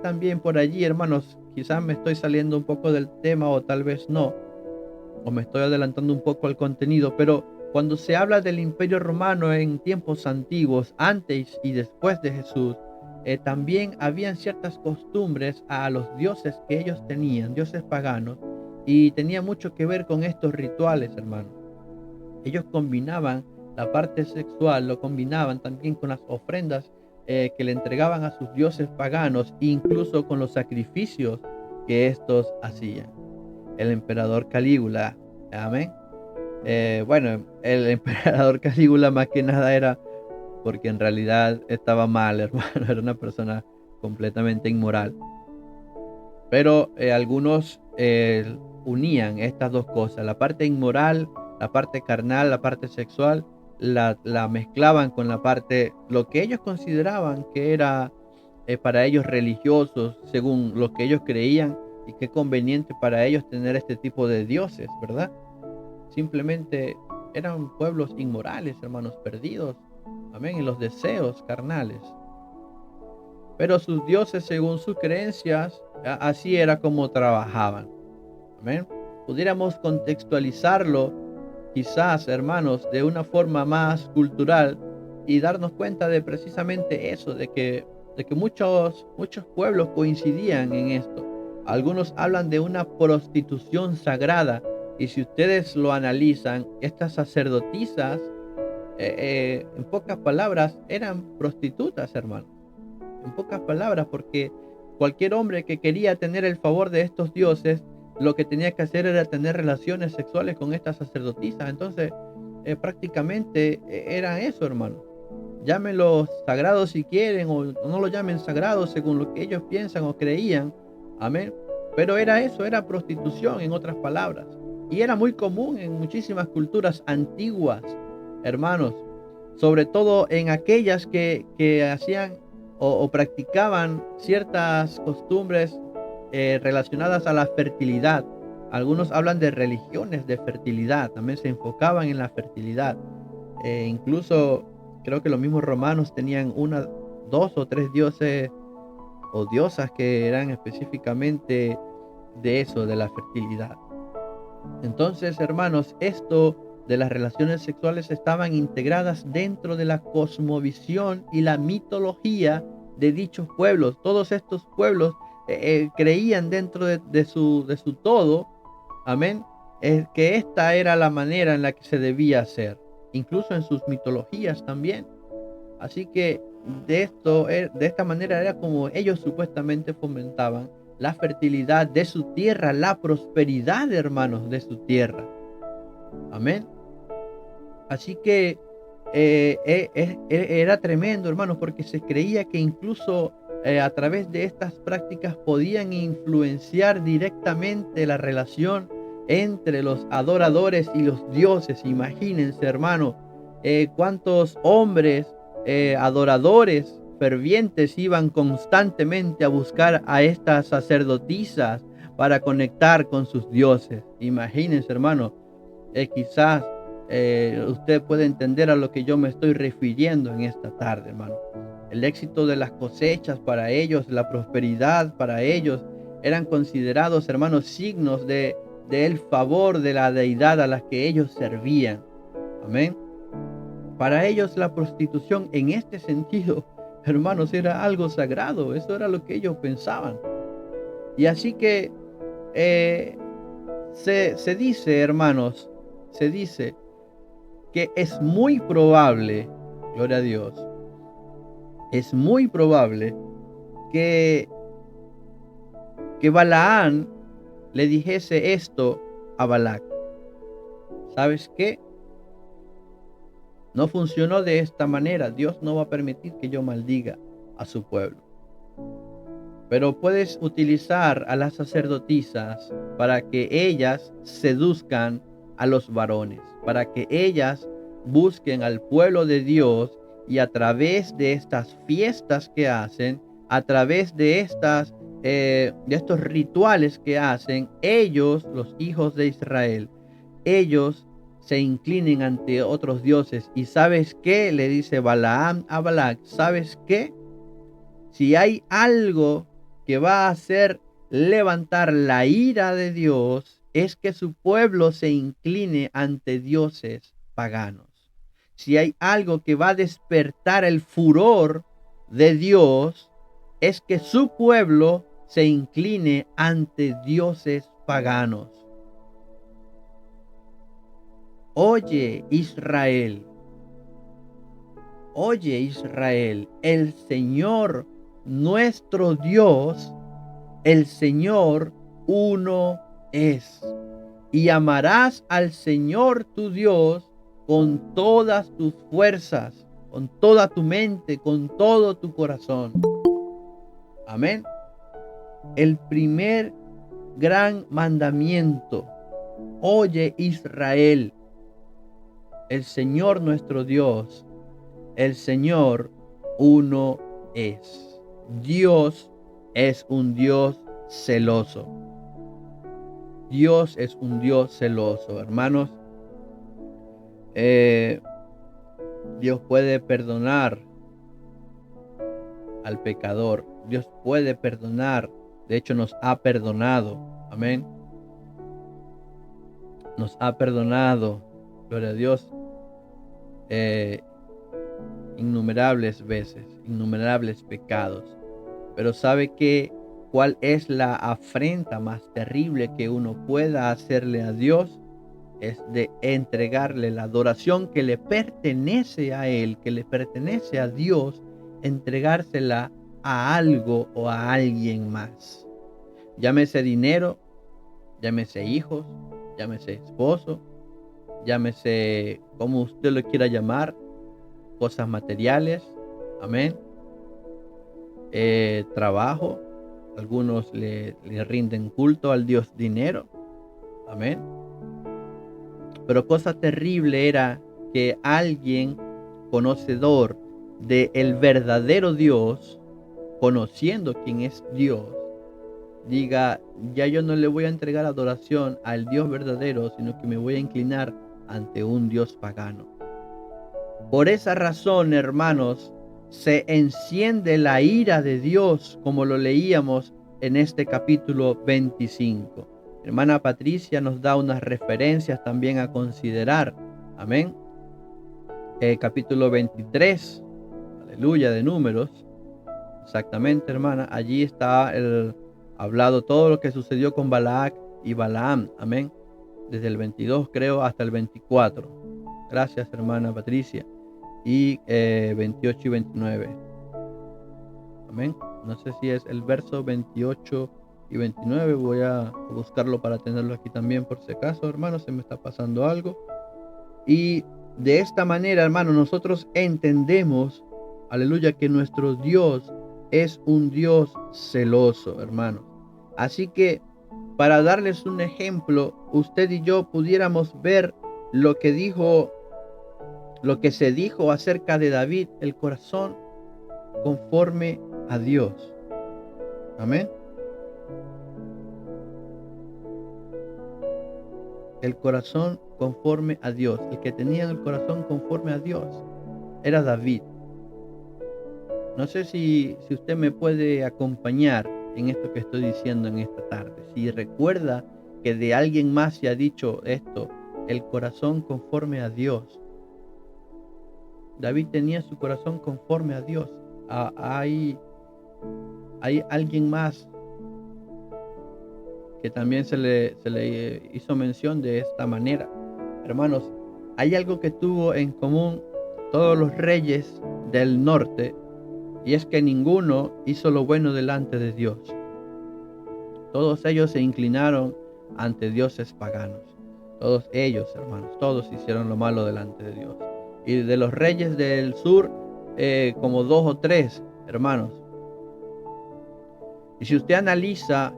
A: también por allí, hermanos, quizás me estoy saliendo un poco del tema o tal vez no, o me estoy adelantando un poco al contenido, pero cuando se habla del Imperio Romano en tiempos antiguos, antes y después de Jesús, también habían ciertas costumbres a los dioses que ellos tenían, dioses paganos, y tenía mucho que ver con estos rituales, hermanos. Ellos combinaban la parte sexual, lo combinaban también con las ofrendas que le entregaban a sus dioses paganos, incluso con los sacrificios que estos hacían. El emperador Calígula, amén. Bueno, el emperador Calígula más que nada era porque en realidad estaba mal, hermano, era una persona completamente inmoral. Pero algunos unían estas dos cosas, la parte inmoral, la parte carnal, la parte sexual, la mezclaban con la parte, lo que ellos consideraban que era para ellos religiosos, según lo que ellos creían, y qué conveniente para ellos tener este tipo de dioses, ¿verdad? Simplemente eran pueblos inmorales, hermanos, perdidos, amén, en los deseos carnales. Pero sus dioses, según sus creencias, así era como trabajaban. Amén. Pudiéramos contextualizarlo, quizás, hermanos, de una forma más cultural y darnos cuenta de precisamente eso, de que muchos pueblos coincidían en esto. Algunos hablan de una prostitución sagrada, y si ustedes lo analizan, estas sacerdotisas, en pocas palabras, eran prostitutas, hermanos. En pocas palabras, porque cualquier hombre que quería tener el favor de estos dioses, lo que tenía que hacer era tener relaciones sexuales con estas sacerdotisas. Entonces, prácticamente era eso, hermano. Llámenlos sagrados si quieren, o no lo llamen sagrados según lo que ellos piensan o creían. Amén. Pero era eso, era prostitución, en otras palabras. Y era muy común en muchísimas culturas antiguas, hermanos, sobre todo en aquellas que hacían o practicaban ciertas costumbres relacionadas a la fertilidad. Algunos hablan de religiones de fertilidad, también se enfocaban en la fertilidad. Incluso creo que los mismos romanos tenían dos o tres dioses o diosas que eran específicamente de eso, de la fertilidad. Entonces, hermanos, esto de las relaciones sexuales estaban integradas dentro de la cosmovisión y la mitología de dichos pueblos. Todos estos pueblos creían dentro de su todo, amén, que esta era la manera en la que se debía hacer, incluso en sus mitologías también. Así que de esta manera era como ellos supuestamente fomentaban la fertilidad de su tierra, la prosperidad, hermanos, de su tierra. Amén. Así que era tremendo, hermanos, porque se creía que incluso a través de estas prácticas podían influenciar directamente la relación entre los adoradores y los dioses. Imagínense, hermano, cuántos hombres adoradores fervientes iban constantemente a buscar a estas sacerdotisas para conectar con sus dioses. Imagínense, hermano, quizás usted puede entender a lo que yo me estoy refiriendo en esta tarde, hermano. El éxito de las cosechas para ellos, la prosperidad para ellos, eran considerados, hermanos, signos del favor de la deidad a la que ellos servían. Amén. Para ellos la prostitución en este sentido, hermanos, era algo sagrado. Eso era lo que ellos pensaban. Y así que Se dice, hermanos, se dice que es muy probable, gloria a Dios, es muy probable que, que Balaán le dijese esto a Balac. ¿Sabes qué? No funcionó de esta manera. Dios no va a permitir que yo maldiga a su pueblo. Pero puedes utilizar a las sacerdotisas para que ellas seduzcan a los varones, para que ellas busquen al pueblo de Dios y a través de estas fiestas que hacen, a través de estos rituales que hacen, ellos, los hijos de Israel, ellos se inclinen ante otros dioses. ¿Y sabes qué? Le dice Balaam a Balac, ¿sabes qué? Si hay algo que va a hacer levantar la ira de Dios, es que su pueblo se incline ante dioses paganos. Si hay algo que va a despertar el furor de Dios, es que su pueblo se incline ante dioses paganos. Oye Israel, oye Israel, el Señor nuestro Dios, el Señor uno es. Y amarás al Señor tu Dios con todas tus fuerzas, con toda tu mente, con todo tu corazón. Amén. El primer gran mandamiento. Oye Israel, el Señor nuestro Dios, el Señor uno es. Dios es un Dios celoso. Dios es un Dios celoso, hermanos. Dios puede perdonar al pecador. Dios puede perdonar. De hecho, nos ha perdonado. Amén. Nos ha perdonado. Gloria a Dios. Innumerables veces, innumerables pecados. Pero ¿sabe qué? ¿Cuál es la afrenta más terrible que uno pueda hacerle a Dios? Es de entregarle la adoración que le pertenece a Él, que le pertenece a Dios, entregársela a algo o a alguien más. Llámese dinero, llámese hijos, llámese esposo, llámese como usted lo quiera llamar, cosas materiales, amén, trabajo, algunos le rinden culto al Dios dinero, amén. Pero cosa terrible era que alguien conocedor del verdadero Dios, conociendo quién es Dios, diga, ya yo no le voy a entregar adoración al Dios verdadero, sino que me voy a inclinar ante un Dios pagano. Por esa razón, hermanos, se enciende la ira de Dios, como lo leíamos en este capítulo 25. Hermana Patricia nos da unas referencias también a considerar. Amén. Capítulo 23, aleluya, de Números. Exactamente, hermana. Allí está hablado todo lo que sucedió con Balac y Balaam. Amén. Desde el 22, creo, hasta el 24. Gracias, hermana Patricia. Y 28 y 29. Amén. No sé si es el verso 28 y 29. Voy a buscarlo para tenerlo aquí también por si acaso, hermano, se me está pasando algo. Y de esta manera, hermano, nosotros entendemos, aleluya, que nuestro Dios es un Dios celoso, hermano. Así que para darles un ejemplo, usted y yo pudiéramos ver lo que se dijo acerca de David, el corazón conforme a Dios. Amén. El corazón conforme a Dios. El que tenía el corazón conforme a Dios era David. No sé si usted me puede acompañar en esto que estoy diciendo en esta tarde. Si recuerda que de alguien más se ha dicho esto, el corazón conforme a Dios. David tenía su corazón conforme a Dios. Hay alguien más que también se le hizo mención de esta manera. Hermanos, hay algo que tuvo en común todos los reyes del norte, y es que ninguno hizo lo bueno delante de Dios. Todos ellos se inclinaron ante dioses paganos. Todos ellos, hermanos, todos hicieron lo malo delante de Dios. Y de los reyes del sur, como 2 o 3, hermanos. Y si usted analiza,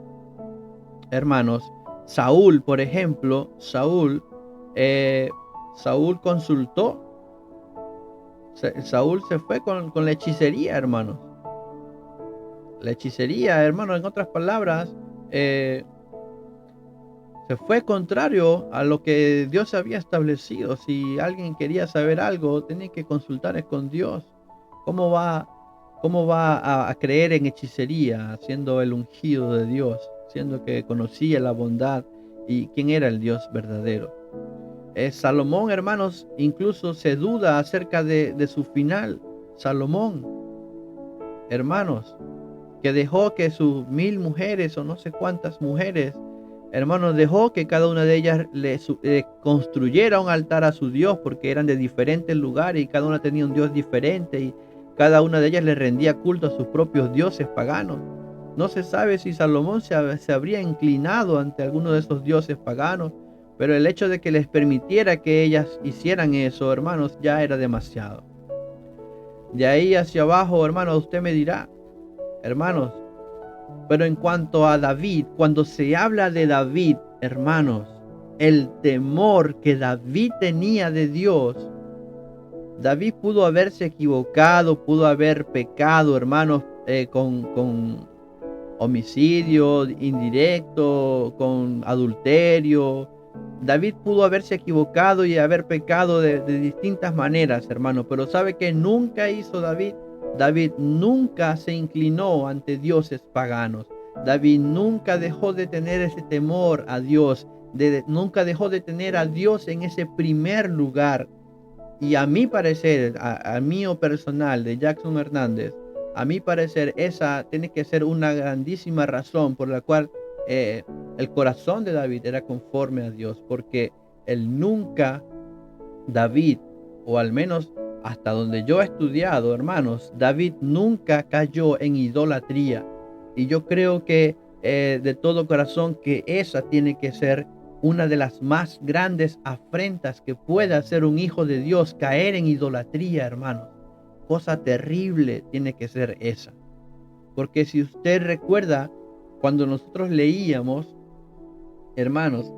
A: hermanos, Saúl, por ejemplo, Saúl consultó. Saúl se fue con la hechicería, hermanos. La hechicería, hermanos, en otras palabras, se fue contrario a lo que Dios había establecido. Si alguien quería saber algo, tenía que consultar con Dios. ¿Cómo va a creer en hechicería, siendo el ungido de Dios, siendo que conocía la bondad y quién era el Dios verdadero? Salomón, hermanos, incluso se duda acerca de su final. Salomón, hermanos, que dejó que sus 1000 mujeres o no sé cuántas mujeres, hermanos, dejó que cada una de ellas le construyera un altar a su Dios, porque eran de diferentes lugares y cada una tenía un Dios diferente, y cada una de ellas le rendía culto a sus propios dioses paganos. No se sabe si Salomón se habría inclinado ante alguno de esos dioses paganos, pero el hecho de que les permitiera que ellas hicieran eso, hermanos, ya era demasiado. De ahí hacia abajo, hermanos, usted me dirá, hermanos, pero en cuanto a David, cuando se habla de David, hermanos, el temor que David tenía de Dios, David pudo haberse equivocado, pudo haber pecado, hermanos, con homicidio indirecto, con adulterio. David pudo haberse equivocado y haber pecado de distintas maneras, hermanos, pero ¿sabe qué nunca hizo David? David nunca se inclinó ante dioses paganos. David nunca dejó de tener ese temor a Dios, nunca dejó de tener a Dios en ese primer lugar. Y a mi parecer, a mío personal, de Jackson Hernández, a mi parecer, esa tiene que ser una grandísima razón por la cual el corazón de David era conforme a Dios, porque él nunca, David, o al menos hasta donde yo he estudiado, hermanos, David nunca cayó en idolatría. Y yo creo que de todo corazón que esa tiene que ser una de las más grandes afrentas que puede hacer un hijo de Dios, caer en idolatría, hermanos. Cosa terrible tiene que ser esa. Porque si usted recuerda, cuando nosotros leíamos, hermanos,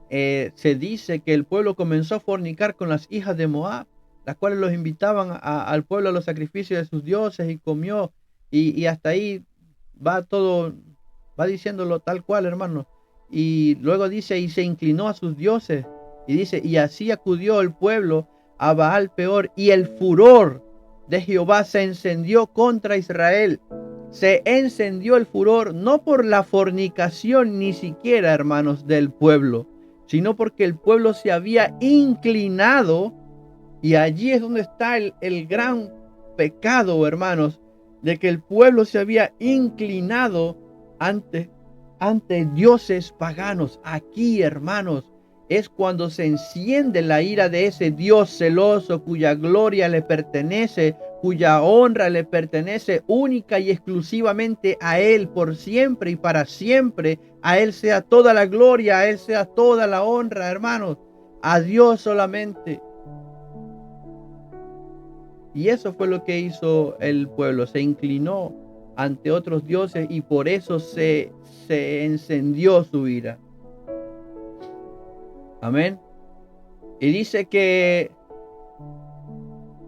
A: se dice que el pueblo comenzó a fornicar con las hijas de Moab, las cuales los invitaban al pueblo a los sacrificios de sus dioses, y comió, y hasta ahí va todo, va diciéndolo tal cual, hermanos. Y luego dice, y se inclinó a sus dioses, y dice, y así acudió el pueblo a Baal Peor, y el furor de Jehová se encendió contra Israel. Se encendió el furor, no por la fornicación ni siquiera, hermanos, del pueblo, sino porque el pueblo se había inclinado, y allí es donde está el gran pecado, hermanos, de que el pueblo se había inclinado ante dioses paganos. Aquí, hermanos, es cuando se enciende la ira de ese Dios celoso, cuya gloria le pertenece, cuya honra le pertenece única y exclusivamente a Él, por siempre y para siempre. A Él sea toda la gloria, a Él sea toda la honra, hermanos. A Dios solamente. Y eso fue lo que hizo el pueblo. Se inclinó ante otros dioses y por eso se encendió su ira. Amén. Y dice que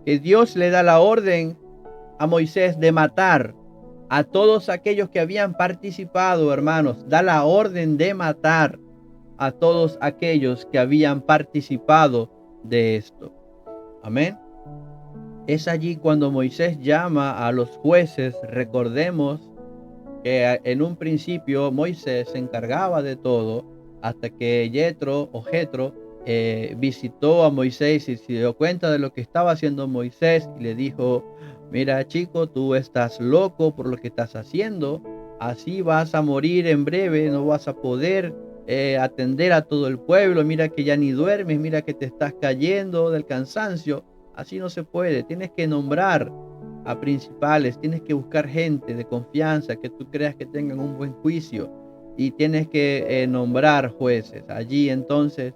A: Dios le da la orden a Moisés de matar a todos aquellos que habían participado, hermanos. Da la orden de matar a todos aquellos que habían participado de esto. Amén. Es allí cuando Moisés llama a los jueces. Recordemos que en un principio Moisés se encargaba de todo, hasta que Jetro visitó a Moisés y se dio cuenta de lo que estaba haciendo Moisés y le dijo: mira, chico, tú estás loco por lo que estás haciendo. así vas a morir en breve, no vas a poder atender a todo el pueblo, mira que ya ni duermes, mira que te estás cayendo del cansancio. Así no se puede, tienes que nombrar a principales, tienes que buscar gente de confianza que tú creas que tengan un buen juicio y tienes que nombrar jueces. Allí entonces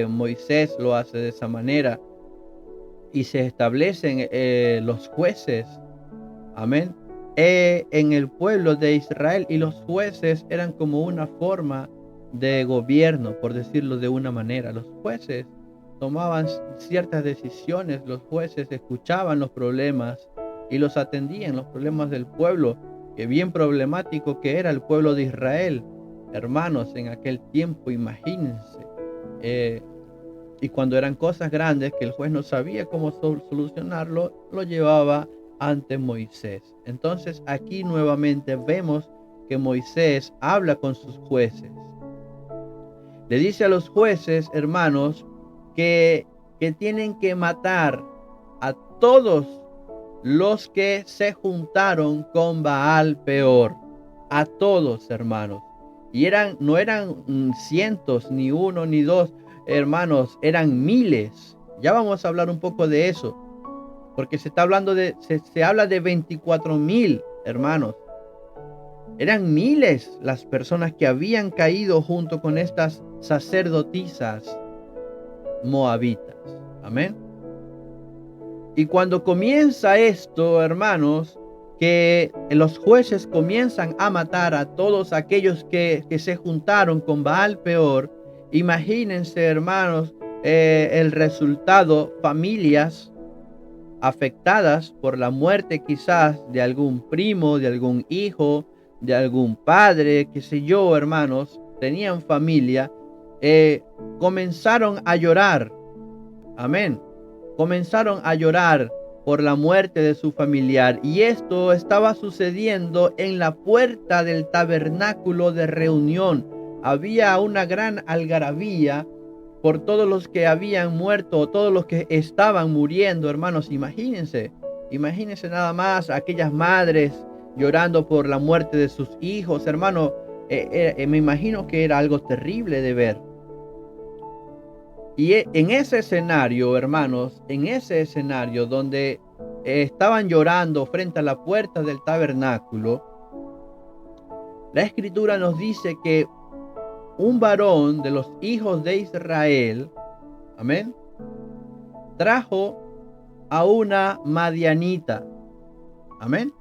A: Moisés lo hace de esa manera y se establecen los jueces, amén, en el pueblo de Israel, y los jueces eran como una forma de gobierno, por decirlo de una manera. Los jueces tomaban ciertas decisiones, los jueces escuchaban los problemas y los atendían, los problemas del pueblo, que bien problemático que era el pueblo de Israel, hermanos, en aquel tiempo, imagínense. Eh, y cuando eran cosas grandes que el juez no sabía cómo solucionarlo, lo llevaba ante Moisés. Entonces aquí nuevamente vemos que Moisés habla con sus jueces. Le dice a los jueces, hermanos, que tienen que matar a todos los que se juntaron con Baal Peor. A todos, hermanos. Y no eran cientos, ni uno, ni dos, hermanos, eran miles. Ya vamos a hablar un poco de eso, porque se está hablando se habla de 24,000, hermanos. Eran miles las personas que habían caído junto con estas sacerdotisas moabitas. Amén. Y cuando comienza esto, hermanos, que los jueces comienzan a matar a todos aquellos que se juntaron con Baal Peor, imagínense, hermanos, el resultado: familias afectadas por la muerte quizás de algún primo, de algún hijo, de algún padre, qué sé yo, hermanos, tenían familia, comenzaron a llorar. Amén. Comenzaron a llorar por la muerte de su familiar, y esto estaba sucediendo en la puerta del tabernáculo de reunión. Había una gran algarabía por todos los que habían muerto, o todos los que estaban muriendo, hermanos. Imagínense nada más aquellas madres llorando por la muerte de sus hijos, hermano. Me imagino que era algo terrible de ver. Y en ese escenario, hermanos, en ese escenario donde estaban llorando frente a la puerta del tabernáculo, la escritura nos dice que un varón de los hijos de Israel, amén, trajo a una madianita, amén,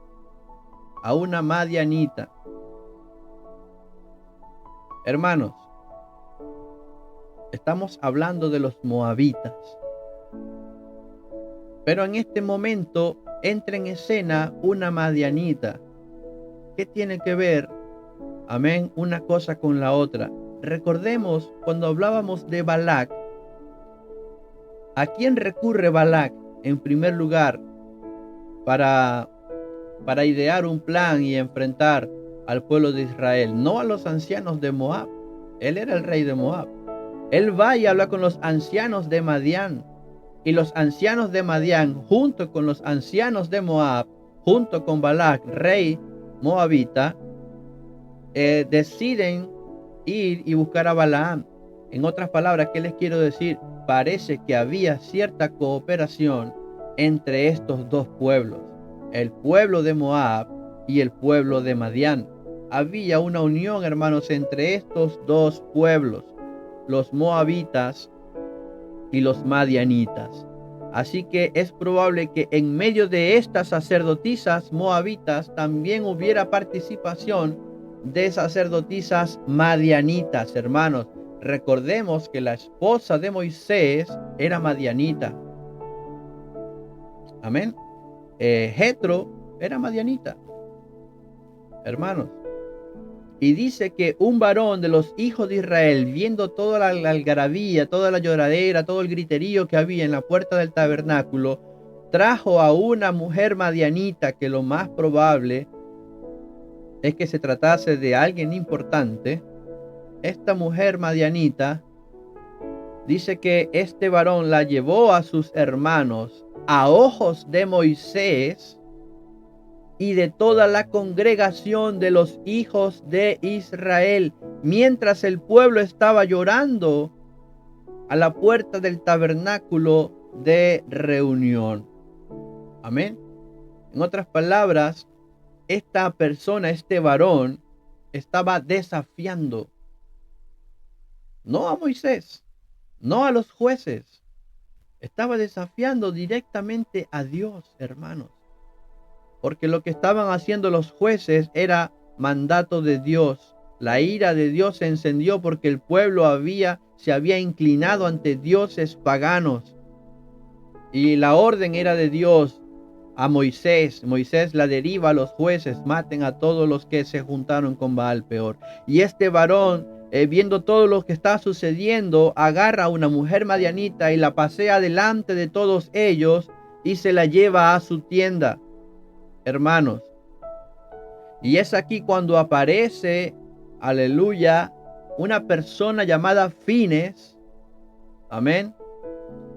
A: a una madianita. Hermanos, estamos hablando de los moabitas. Pero en este momento entra en escena una madianita. ¿Qué tiene que ver, amén, una cosa con la otra? Recordemos cuando hablábamos de Balac. ¿A quién recurre Balac en primer lugar para idear un plan y enfrentar al pueblo de Israel? No a los ancianos de Moab. Él era el rey de Moab. Él va y habla con los ancianos de Madián. Y los ancianos de Madián, junto con los ancianos de Moab, junto con Balac, rey moabita, deciden ir y buscar a Balaam. En otras palabras, ¿qué les quiero decir? Parece que había cierta cooperación entre estos dos pueblos, el pueblo de Moab y el pueblo de Madián. Había una unión, hermanos, entre estos dos pueblos, los moabitas y los madianitas. Así que es probable que en medio de estas sacerdotisas moabitas también hubiera participación de sacerdotisas madianitas, hermanos. Recordemos que la esposa de Moisés era madianita. Amén. Jetro era madianita, hermanos. Y dice que un varón de los hijos de Israel, viendo toda la algarabía, toda la lloradera, todo el griterío que había en la puerta del tabernáculo, trajo a una mujer madianita, que lo más probable es que se tratase de alguien importante. Esta mujer madianita, dice que este varón la llevó a sus hermanos a ojos de Moisés, y de toda la congregación de los hijos de Israel, mientras el pueblo estaba llorando a la puerta del tabernáculo de reunión. Amén. En otras palabras, esta persona, este varón, estaba desafiando no a Moisés, no a los jueces, estaba desafiando directamente a Dios, hermanos. Porque lo que estaban haciendo los jueces era mandato de Dios. La ira de Dios se encendió porque el pueblo se había inclinado ante dioses paganos. Y la orden era de Dios a Moisés. Moisés la deriva a los jueces, maten a todos los que se juntaron con Baal peor. Y este varón, viendo todo lo que está sucediendo, agarra a una mujer madianita y la pasea delante de todos ellos y se la lleva a su tienda. Hermanos, y es aquí cuando aparece, aleluya, una persona llamada Fines. Amén.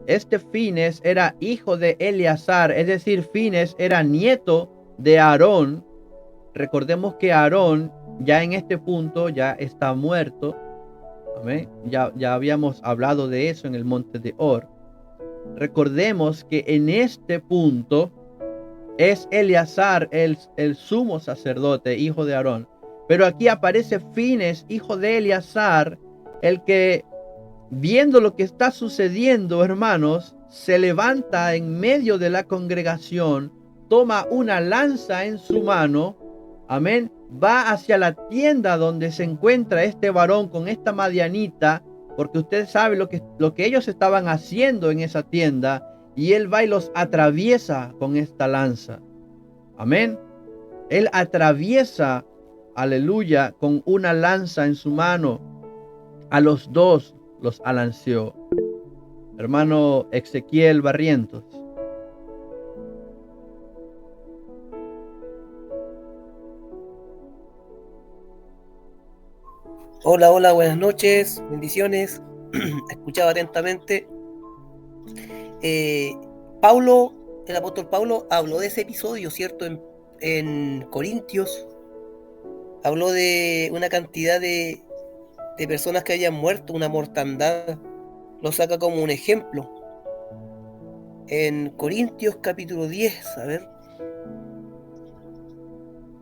A: Este Fines era hijo de Eleazar, es decir, Fines era nieto de Aarón. Recordemos que Aarón ya en este punto ya está muerto. Amén. Ya habíamos hablado de eso en el monte de Or. Recordemos que en este punto es Eleazar el sumo sacerdote, hijo de Aarón. Pero aquí aparece Fines, hijo de Eleazar, el que, viendo lo que está sucediendo, hermanos, se levanta en medio de la congregación, toma una lanza en su mano, amén, va hacia la tienda donde se encuentra este varón con esta madianita, porque usted sabe lo que ellos estaban haciendo en esa tienda, y él va y los atraviesa con esta lanza. Amén. Él atraviesa, aleluya, con una lanza en su mano. A los dos los alanceó. Hermano Ezequiel Barrientos.
B: Hola, hola, buenas noches, bendiciones. Escuchaba atentamente. Pablo, el apóstol Pablo, habló de ese episodio, ¿cierto? En Corintios. Habló de una cantidad de personas que habían muerto, una mortandad. Lo saca como un ejemplo. En Corintios capítulo 10, a ver.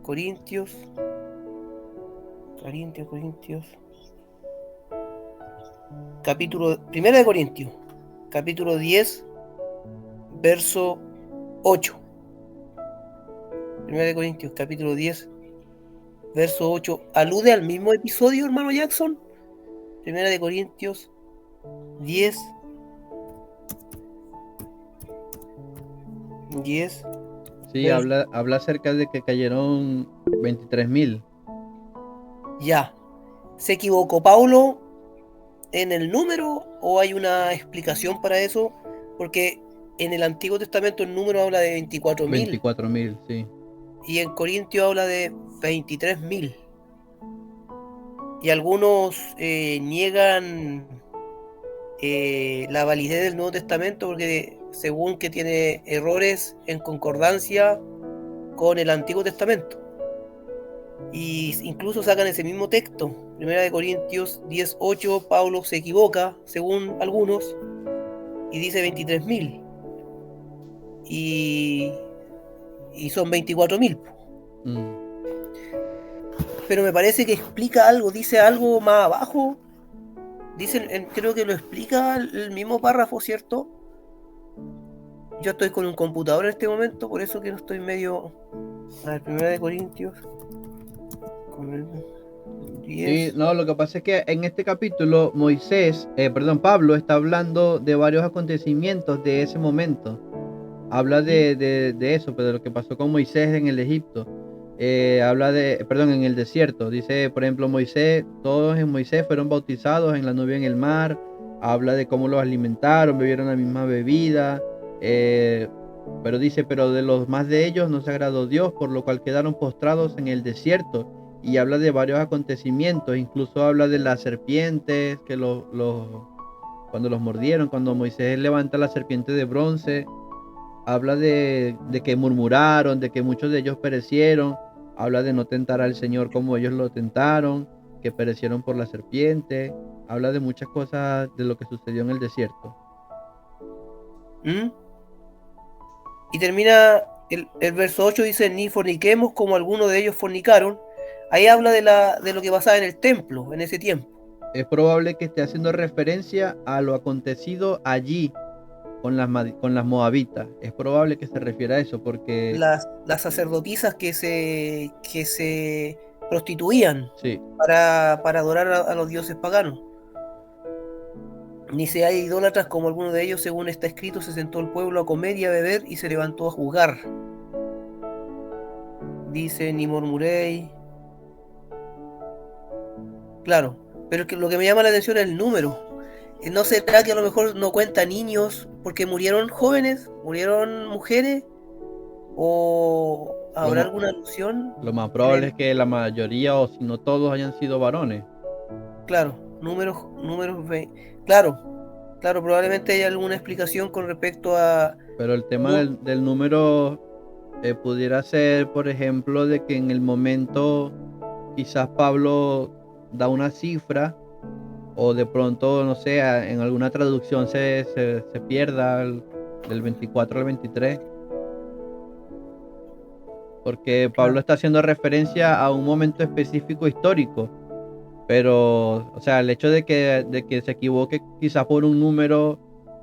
B: Corintios. Capítulo, primera de Corintios, capítulo 10, verso 8. Primera de Corintios, capítulo 10, verso 8. ¿Alude al mismo episodio, hermano Jackson? Primera de Corintios 10.
A: Sí, habla acerca de que cayeron 23,000.
B: Ya. ¿Se equivocó Pablo en el número o hay una explicación para eso? Porque en el Antiguo Testamento el número habla de 24,000.
A: 24,000, sí.
B: Y en Corintios habla de 23,000. Y algunos niegan la validez del Nuevo Testamento porque según que tiene errores en concordancia con el Antiguo Testamento. Y incluso sacan ese mismo texto, Primera de Corintios 10:8, Pablo se equivoca, según algunos, y dice 23,000. Y son 24,000. Pero me parece que explica algo, dice algo más abajo. Creo que lo explica el mismo párrafo, ¿cierto? Yo estoy con un computador en este momento, por eso que no estoy medio... A ver, Primera de Corintios...
A: Sí, no, lo que pasa es que en este capítulo Pablo está hablando de varios acontecimientos de ese momento. Habla de eso, pero de lo que pasó con Moisés en el Egipto. En el desierto. Dice, por ejemplo, todos en Moisés fueron bautizados en la nube en el mar. Habla de cómo los alimentaron, bebieron la misma bebida. Pero dice, pero de los más de ellos no se agradó Dios, por lo cual quedaron postrados en el desierto. Y habla de varios acontecimientos, incluso habla de las serpientes, que cuando los mordieron, cuando Moisés levanta la serpiente de bronce, habla de que murmuraron, de que muchos de ellos perecieron, habla de no tentar al Señor como ellos lo tentaron, que perecieron por la serpiente, habla de muchas cosas de lo que sucedió en el desierto.
B: ¿Mm? Y termina el verso 8, dice, ni forniquemos como algunos de ellos fornicaron. Ahí habla de lo que pasaba en el templo en ese tiempo.
A: Es probable que esté haciendo referencia a lo acontecido allí con las moabitas. Es probable que se refiera a eso porque
B: Las sacerdotisas que se prostituían
A: sí,
B: para adorar a los dioses paganos. Ni seáis idólatras como alguno de ellos, según está escrito, se sentó el pueblo a comer y a beber y se levantó a juzgar. Dice, ni murmuréis. Claro, pero lo que me llama la atención es el número. ¿No será que a lo mejor no cuenta niños porque murieron jóvenes, murieron mujeres? ¿O habrá alguna alusión?
A: Lo más probable es que la mayoría o si no todos hayan sido varones.
B: Claro, números, claro, probablemente haya alguna explicación con respecto a...
A: Pero el tema del número pudiera ser, por ejemplo, de que en el momento quizás Pablo da una cifra o de pronto, no sé, en alguna traducción se pierda del 24 al 23. Porque Pablo está haciendo referencia a un momento específico histórico. Pero, o sea, el hecho de que se equivoque quizás por un número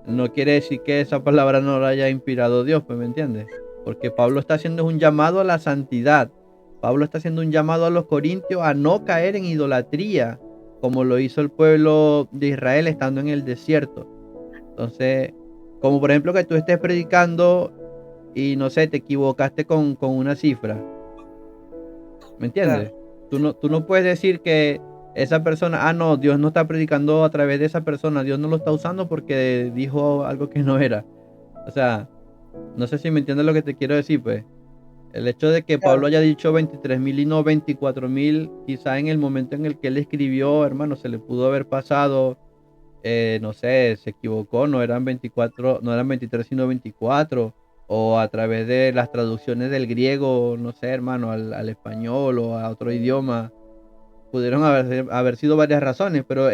A: no quiere decir que esa palabra no la haya inspirado Dios, pues, ¿me entiendes? Porque Pablo está haciendo un llamado a la santidad. Pablo está haciendo un llamado a los corintios a no caer en idolatría, como lo hizo el pueblo de Israel estando en el desierto. Entonces, como por ejemplo que tú estés predicando y no sé, te equivocaste con una cifra. ¿Me entiendes?
B: Claro.
A: Tú no puedes decir que esa persona, no, Dios no está predicando a través de esa persona, Dios no lo está usando porque dijo algo que no era. O sea, no sé si me entiendes lo que te quiero decir, pues. El hecho de que Pablo
B: Claro.
A: haya dicho 23,000 y no 24,000, quizá en el momento en el que él escribió, hermano, se le pudo haber pasado, no sé, se equivocó, no eran 24, no eran 23 sino 24, o a través de las traducciones del griego, no sé, hermano, al español o a otro idioma, pudieron haber sido varias razones, pero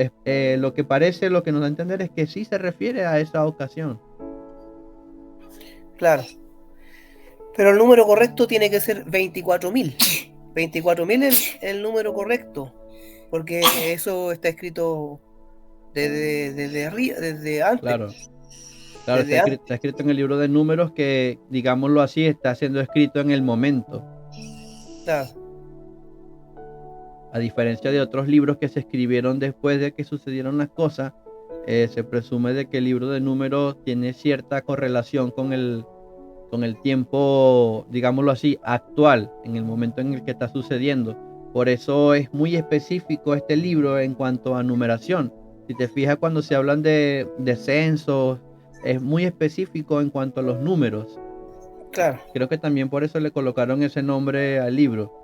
A: lo que parece, lo que nos da a entender es que sí se refiere a esa ocasión.
B: Claro. Pero el número correcto tiene que ser 24.000. 24.000 es el número correcto, porque eso está escrito desde arriba, desde antes.
A: Claro,
B: Desde
A: está escrito en el libro de Números que, digámoslo así, está siendo escrito en el momento.
B: Claro.
A: A diferencia de otros libros que se escribieron después de que sucedieron las cosas, se presume de que el libro de Números tiene cierta correlación con el tiempo, digámoslo así, actual, en el momento en el que está sucediendo. Por eso es muy específico este libro en cuanto a numeración. Si te fijas, cuando se hablan de censos, es muy específico en cuanto a los números.
B: Claro.
A: Creo que también por eso le colocaron ese nombre al libro.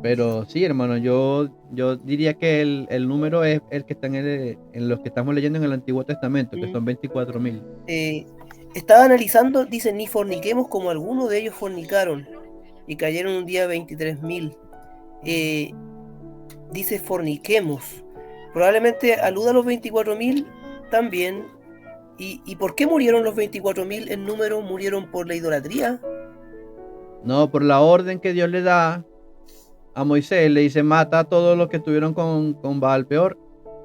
A: Pero sí, hermano, yo diría que el número es el que está en los que estamos leyendo en el Antiguo Testamento, que son 24,000.
B: Estaba analizando, dice, ni forniquemos como algunos de ellos fornicaron y cayeron un día 23.000. Dice forniquemos. Probablemente aluda a los 24.000 también. ¿Y por qué murieron los 24.000 en número? ¿Murieron por la idolatría?
A: No, por la orden que Dios le da a Moisés, le dice mata a todos los que estuvieron con Baal peor.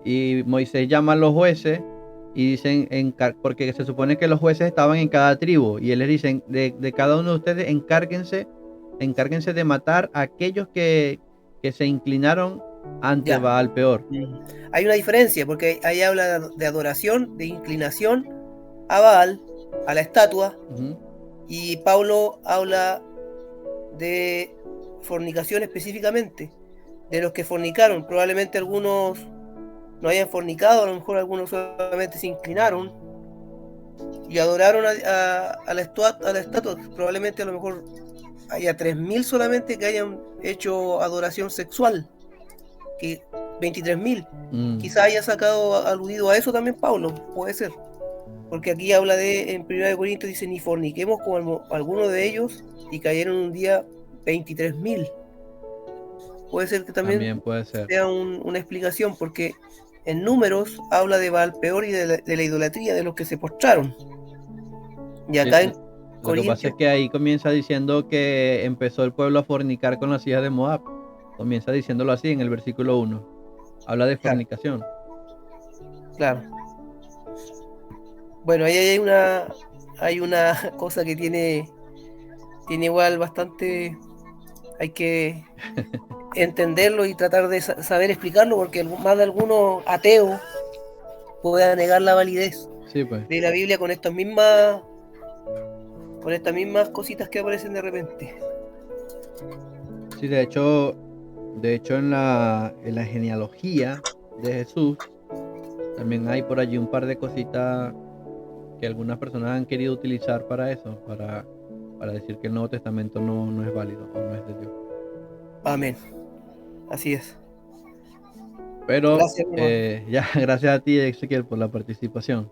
A: Y Moisés llama a los jueces y dicen, porque se supone que los jueces estaban en cada tribu, y él les dice, de cada uno de ustedes encárguense de matar a aquellos que se inclinaron ante Baal peor.
B: Hay una diferencia, porque ahí habla de adoración, de inclinación a Baal, a la estatua, y Pablo habla de fornicación específicamente, de los que fornicaron. Probablemente algunos no hayan fornicado, a lo mejor algunos solamente se inclinaron y adoraron a la estatua. Probablemente a lo mejor haya 3.000 solamente que hayan hecho adoración sexual, que 23.000. Quizá haya aludido a eso también Pablo, puede ser. Porque aquí habla en 1 Corintios, dice, ni forniquemos como algunos de ellos, y cayeron un día 23.000. Puede ser que también
A: puede ser.
B: sea una explicación, porque en Números habla de Baal-peor y de la idolatría de los que se postraron. Y
A: Sí,
B: acá en
A: lo que pasa
B: Corintios,
A: es que ahí comienza diciendo que empezó el pueblo a fornicar con las hijas de Moab. Comienza diciéndolo así en el versículo 1. Habla de
B: claro,
A: fornicación.
B: claro. Bueno, ahí hay una cosa que tiene igual bastante, hay que entenderlo y tratar de saber explicarlo, porque más de alguno ateo pueda negar la validez
A: Sí, pues.
B: de la Biblia con estas mismas cositas que aparecen de repente.
A: Sí, de hecho en la genealogía de Jesús también hay por allí un par de cositas que algunas personas han querido utilizar para eso, para decir que el Nuevo Testamento no es válido o no es de Dios.
B: Amén. Así es.
A: Pero
B: Gracias, hermano.
A: ya, gracias a ti, Ezequiel, por la participación.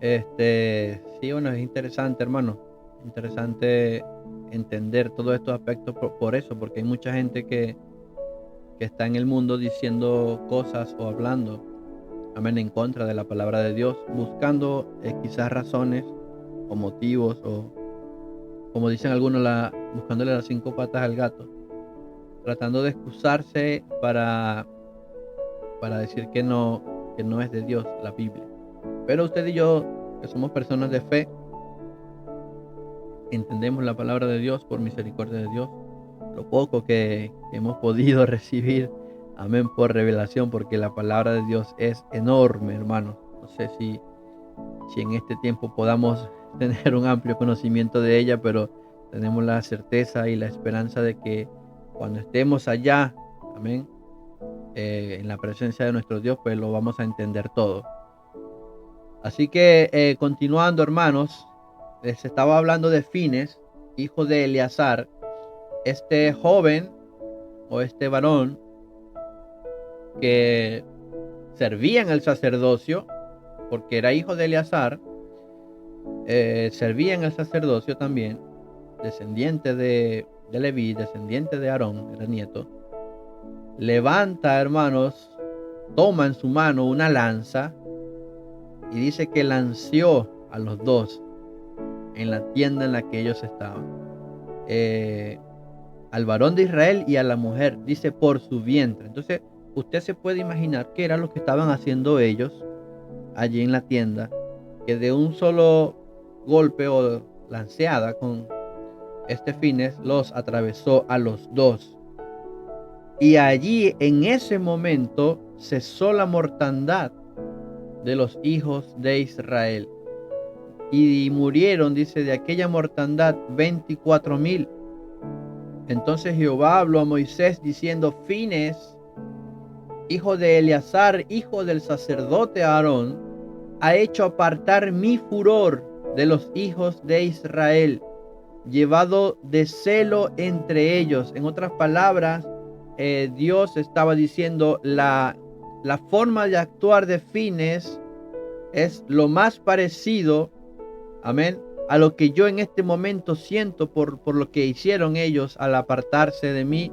A: Sí, bueno, es interesante, hermano. Interesante entender todos estos aspectos por eso, porque hay mucha gente que está en el mundo diciendo cosas o hablando, amén, en contra de la palabra de Dios, buscando quizás razones o motivos o, como dicen algunos, buscándole las 5 patas al gato, tratando de excusarse para decir que no es de Dios la Biblia. Pero usted y yo, que somos personas de fe, entendemos la palabra de Dios por misericordia de Dios, lo poco que hemos podido recibir, amén, por revelación, porque la palabra de Dios es enorme, hermano. No sé si en este tiempo podamos tener un amplio conocimiento de ella, pero tenemos la certeza y la esperanza de que cuando estemos allá, amén, en la presencia de nuestro Dios, pues lo vamos a entender todo. Así que continuando, hermanos, les estaba hablando de Fines, hijo de Eleazar, este joven o este varón que servía en el sacerdocio, porque era hijo de Eleazar, servía en el sacerdocio también, descendiente de Leví, descendiente de Aarón, era nieto. Levanta, hermanos, toma en su mano una lanza y dice que lanceó a los dos en la tienda en la que ellos estaban. Al varón de Israel y a la mujer, dice por su vientre. Entonces, usted se puede imaginar qué era lo que estaban haciendo ellos allí en la tienda, que de un solo golpe o lanceada con este Fines los atravesó a los dos. Y allí en ese momento cesó la mortandad de los hijos de Israel. Y murieron, dice, de aquella mortandad 24,000. Entonces Jehová habló a Moisés diciendo: Fines, hijo de Eleazar, hijo del sacerdote Aarón, ha hecho apartar mi furor de los hijos de Israel, llevado de celo entre ellos. En otras palabras, Dios estaba diciendo, la forma de actuar de Fines es lo más parecido, amén, a lo que yo en este momento siento por lo que hicieron ellos al apartarse de mí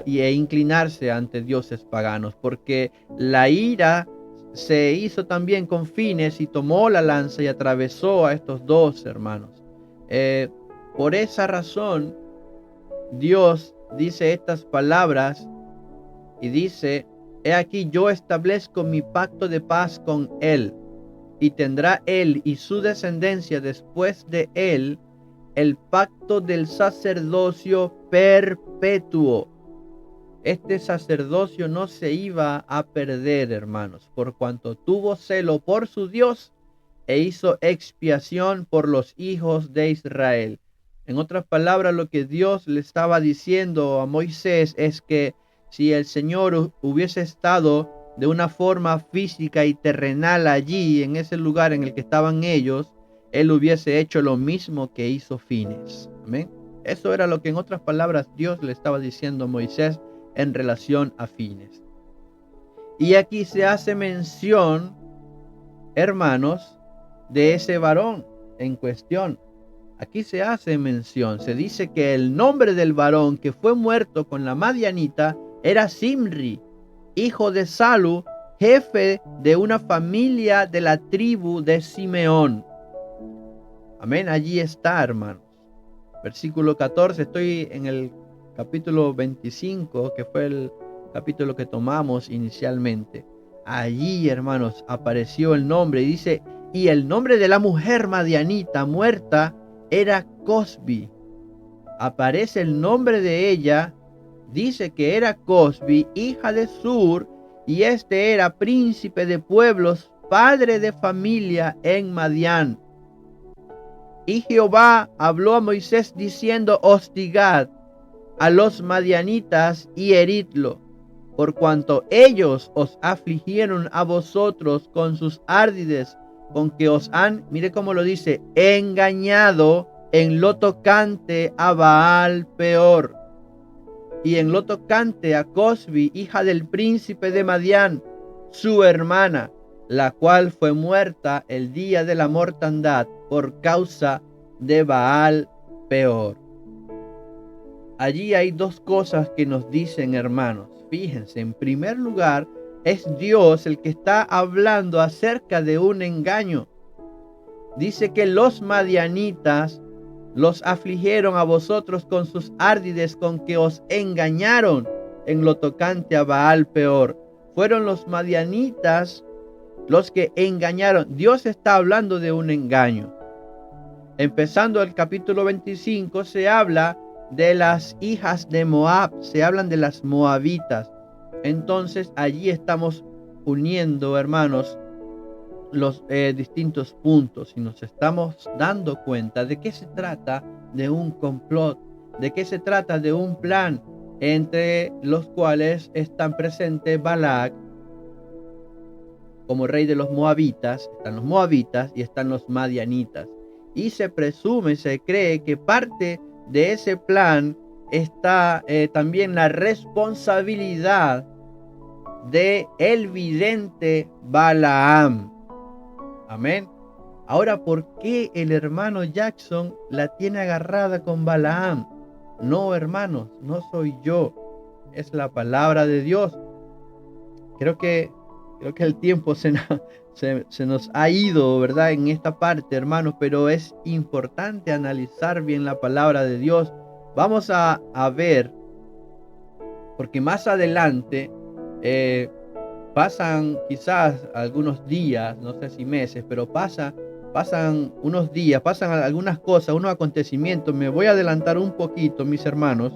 A: e inclinarse ante dioses paganos, porque la ira se hizo también con Fines y tomó la lanza y atravesó a estos dos hermanos. Por esa razón, Dios dice estas palabras y dice: he aquí yo establezco mi pacto de paz con él, y tendrá él y su descendencia después de él el pacto del sacerdocio perpetuo. Este sacerdocio no se iba a perder, hermanos, por cuanto tuvo celo por su Dios e hizo expiación por los hijos de Israel. En otras palabras, lo que Dios le estaba diciendo a Moisés es que si el Señor hubiese estado de una forma física y terrenal allí, en ese lugar en el que estaban ellos, Él hubiese hecho lo mismo que hizo Fines. Amén. Eso era lo que, en otras palabras, Dios le estaba diciendo a Moisés en relación a Fines. Y aquí se hace mención, hermanos, de ese varón en cuestión. Aquí se hace mención, se dice que el nombre del varón que fue muerto con la madianita era Zimri, hijo de Salu, jefe de una familia de la tribu de Simeón. Amén, allí está, hermanos. Versículo 14, estoy en el capítulo 25, que fue el capítulo que tomamos inicialmente. Allí, hermanos, apareció el nombre y dice, y el nombre de la mujer madianita muerta era Cosbi. Aparece el nombre de ella, dice que era Cosbi, hija de Sur, y este era príncipe de pueblos, padre de familia en Madián. Y Jehová habló a Moisés diciendo, hostigad a los madianitas y heridlo, por cuanto ellos os afligieron a vosotros con sus árdides, con que os han, mire cómo lo dice, engañado en lo tocante a Baal Peor, y en lo tocante a Cosbi, hija del príncipe de Madián, su hermana, la cual fue muerta el día de la mortandad por causa de Baal Peor. Allí hay dos cosas que nos dicen, hermanos. Fíjense, en primer lugar, es Dios el que está hablando acerca de un engaño. Dice que los madianitas los afligieron a vosotros con sus árdides, con que os engañaron en lo tocante a Baal Peor. Fueron los madianitas los que engañaron. Dios está hablando de un engaño. Empezando el capítulo 25 se habla de las hijas de Moab, se hablan de las moabitas. Entonces allí estamos uniendo, hermanos, los distintos puntos y nos estamos dando cuenta de que se trata de un complot, de que se trata de un plan entre los cuales están presentes Balac como rey de los moabitas, están los moabitas y están los madianitas. Y se presume, se cree que parte de ese plan está también la responsabilidad de el vidente Balaam. Amén. Ahora, ¿por qué el hermano Jackson la tiene agarrada con Balaam? No, hermanos, no soy yo. Es la palabra de Dios. Creo que el tiempo se nos ha ido, ¿verdad? En esta parte, hermanos, pero es importante analizar bien la palabra de Dios. Vamos a ver, porque más adelante pasan quizás algunos días, no sé si meses, pero pasan unos días, pasan algunas cosas, unos acontecimientos. Me voy a adelantar un poquito, mis hermanos,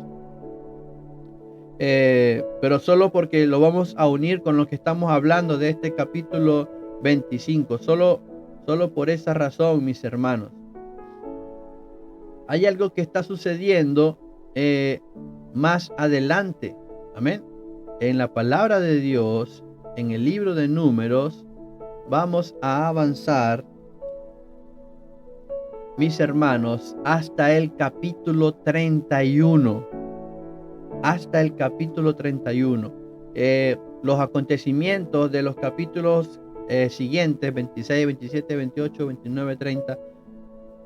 A: pero solo porque lo vamos a unir con lo que estamos hablando de este capítulo 25. Solo por esa razón, mis hermanos. Hay algo que está sucediendo más adelante. Amén. En la palabra de Dios, en el libro de Números, vamos a avanzar, mis hermanos, hasta el capítulo 31. Hasta el capítulo 31. Los acontecimientos de los capítulos siguientes, 26, 27, 28, 29, 30,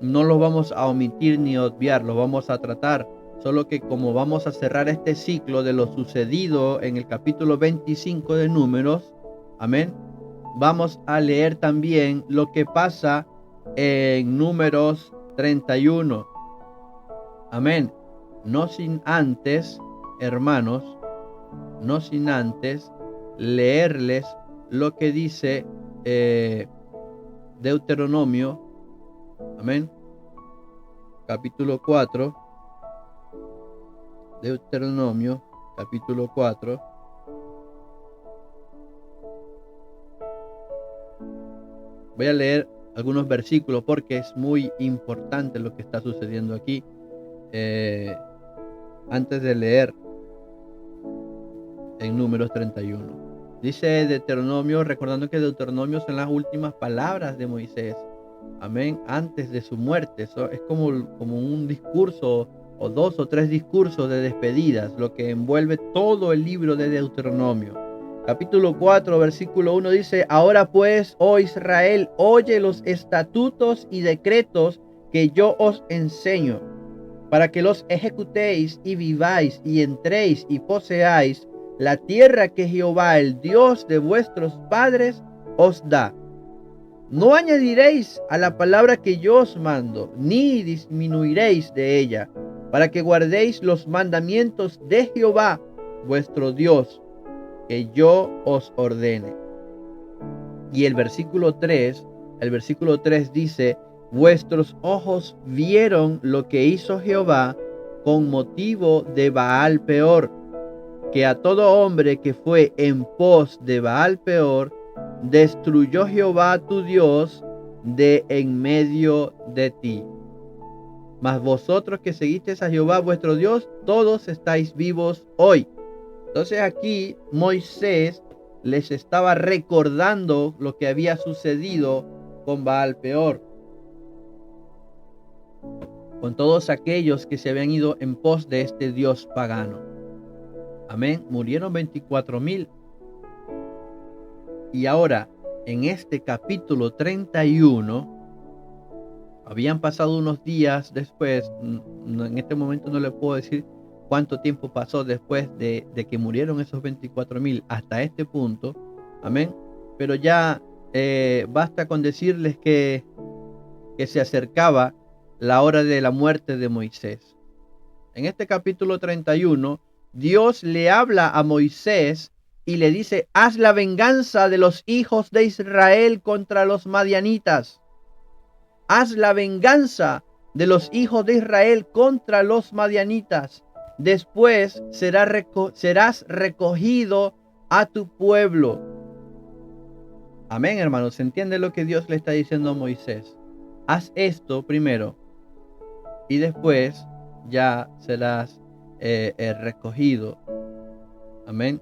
A: no los vamos a omitir ni obviar, los vamos a tratar. Solo que como vamos a cerrar este ciclo de lo sucedido en el capítulo 25 de Números, amén, vamos a leer también lo que pasa en Números 31. Amén. No sin antes, hermanos, no sin antes leerles lo que dice Deuteronomio, amén, capítulo 4, Deuteronomio, capítulo 4. Voy a leer algunos versículos porque es muy importante lo que está sucediendo aquí. Antes de leer en Números 31. Dice Deuteronomio, recordando que Deuteronomio son las últimas palabras de Moisés. Amén. Antes de su muerte. Eso es como un discurso o 2 o 3 discursos de despedidas, lo que envuelve todo el libro de Deuteronomio. Capítulo 4, versículo 1 dice: Ahora pues, oh Israel, oye los estatutos y decretos que yo os enseño, para que los ejecutéis y viváis y entréis y poseáis la tierra que Jehová, el Dios de vuestros padres, os da. No añadiréis a la palabra que yo os mando, ni disminuiréis de ella, para que guardéis los mandamientos de Jehová, vuestro Dios, que yo os ordene. Y el versículo 3 dice: vuestros ojos vieron lo que hizo Jehová con motivo de Baal Peor, que a todo hombre que fue en pos de Baal Peor, destruyó Jehová tu Dios de en medio de ti. Mas vosotros que seguisteis a Jehová vuestro Dios, todos estáis vivos hoy. Entonces aquí Moisés les estaba recordando lo que había sucedido con Baal Peor, con todos aquellos que se habían ido en pos de este Dios pagano. Amén. Murieron 24,000. Y ahora, en este capítulo 31, habían pasado unos días después. En este momento no le puedo decir cuánto tiempo pasó después de que murieron esos 24,000 hasta este punto. Amén. Pero ya basta con decirles que se acercaba la hora de la muerte de Moisés. En este capítulo 31, Dios le habla a Moisés y le dice: haz la venganza de los hijos de Israel contra los madianitas. Haz la venganza de los hijos de Israel contra los madianitas. Después serás recogido a tu pueblo. Amén, hermanos. ¿Se entiende lo que Dios le está diciendo a Moisés? Haz esto primero y después ya serás recogido. Amén.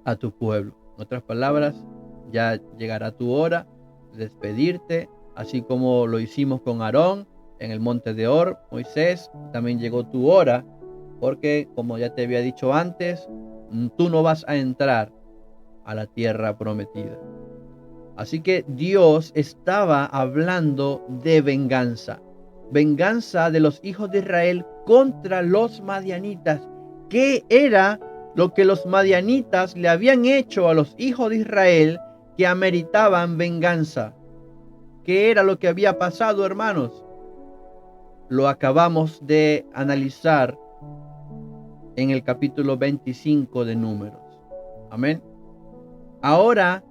A: A tu pueblo. En otras palabras, ya llegará tu hora de despedirte, así como lo hicimos con Aarón en el monte de Hor. Moisés, también llegó tu hora, porque como ya te había dicho antes, tú no vas a entrar a la tierra prometida. Así que Dios estaba hablando de venganza. Venganza de los hijos de Israel contra los madianitas. ¿Qué era lo que los madianitas le habían hecho a los hijos de Israel que ameritaban venganza? ¿Qué era lo que había pasado, hermanos? Lo acabamos de analizar en el capítulo 25 de Números. Amén. Ahora,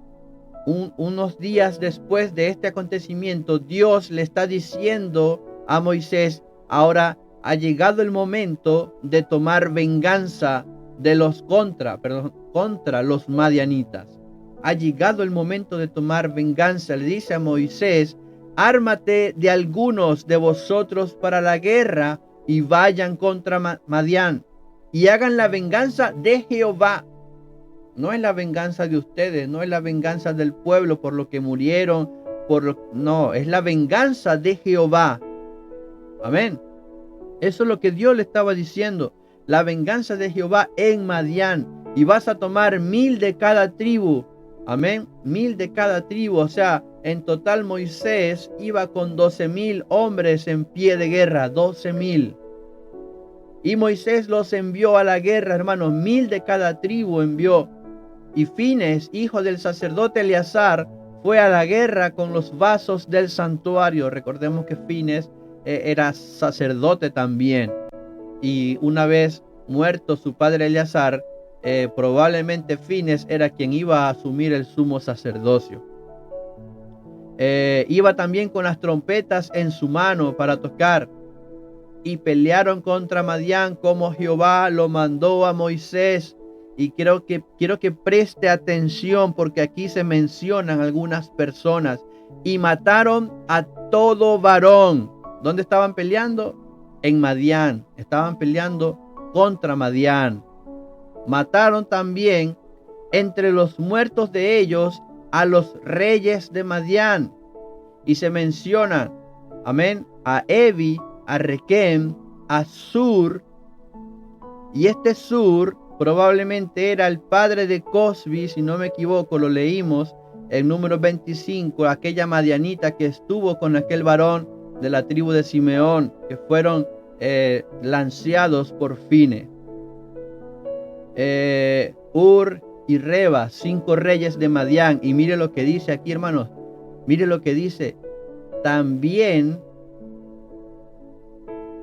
A: unos días después de este acontecimiento, Dios le está diciendo a Moisés: ahora ha llegado el momento de tomar venganza de los contra los madianitas. Ha llegado el momento de tomar venganza. Le dice a Moisés: ármate de algunos de vosotros para la guerra y vayan contra Madián y hagan la venganza de Jehová. No es la venganza de ustedes, no es la venganza del pueblo por lo que murieron, no, es la venganza de Jehová. Amén. Eso es lo que Dios le estaba diciendo. La venganza de Jehová en Madián. Y vas a tomar 1,000 de cada tribu. Amén. 1,000 de cada tribu. O sea, en total Moisés iba con 12,000 hombres en pie de guerra. 12,000. Y Moisés los envió a la guerra, hermanos. 1,000 de cada tribu envió. Y Fines, hijo del sacerdote Eleazar, fue a la guerra con los vasos del santuario. Recordemos que Fines era sacerdote también. Y una vez muerto su padre Eleazar, probablemente Fines era quien iba a asumir el sumo sacerdocio. Iba también con las trompetas en su mano para tocar. Y pelearon contra Madián como Jehová lo mandó a Moisés. Y quiero que preste atención, porque aquí se mencionan algunas personas. Y mataron a todo varón. ¿Dónde estaban peleando? En Madián. Estaban peleando contra Madián. Mataron también entre los muertos de ellos a los reyes de Madián. Y se mencionan, amén, a Evi, a Requem, a Sur. Y este Sur probablemente era el padre de Cosbi, si no me equivoco, lo leímos en número 25, aquella madianita que estuvo con aquel varón de la tribu de Simeón, que fueron lanceados por Fine. Ur y Reba, 5 reyes de Madián. Y mire lo que dice aquí, hermanos. Mire lo que dice. También,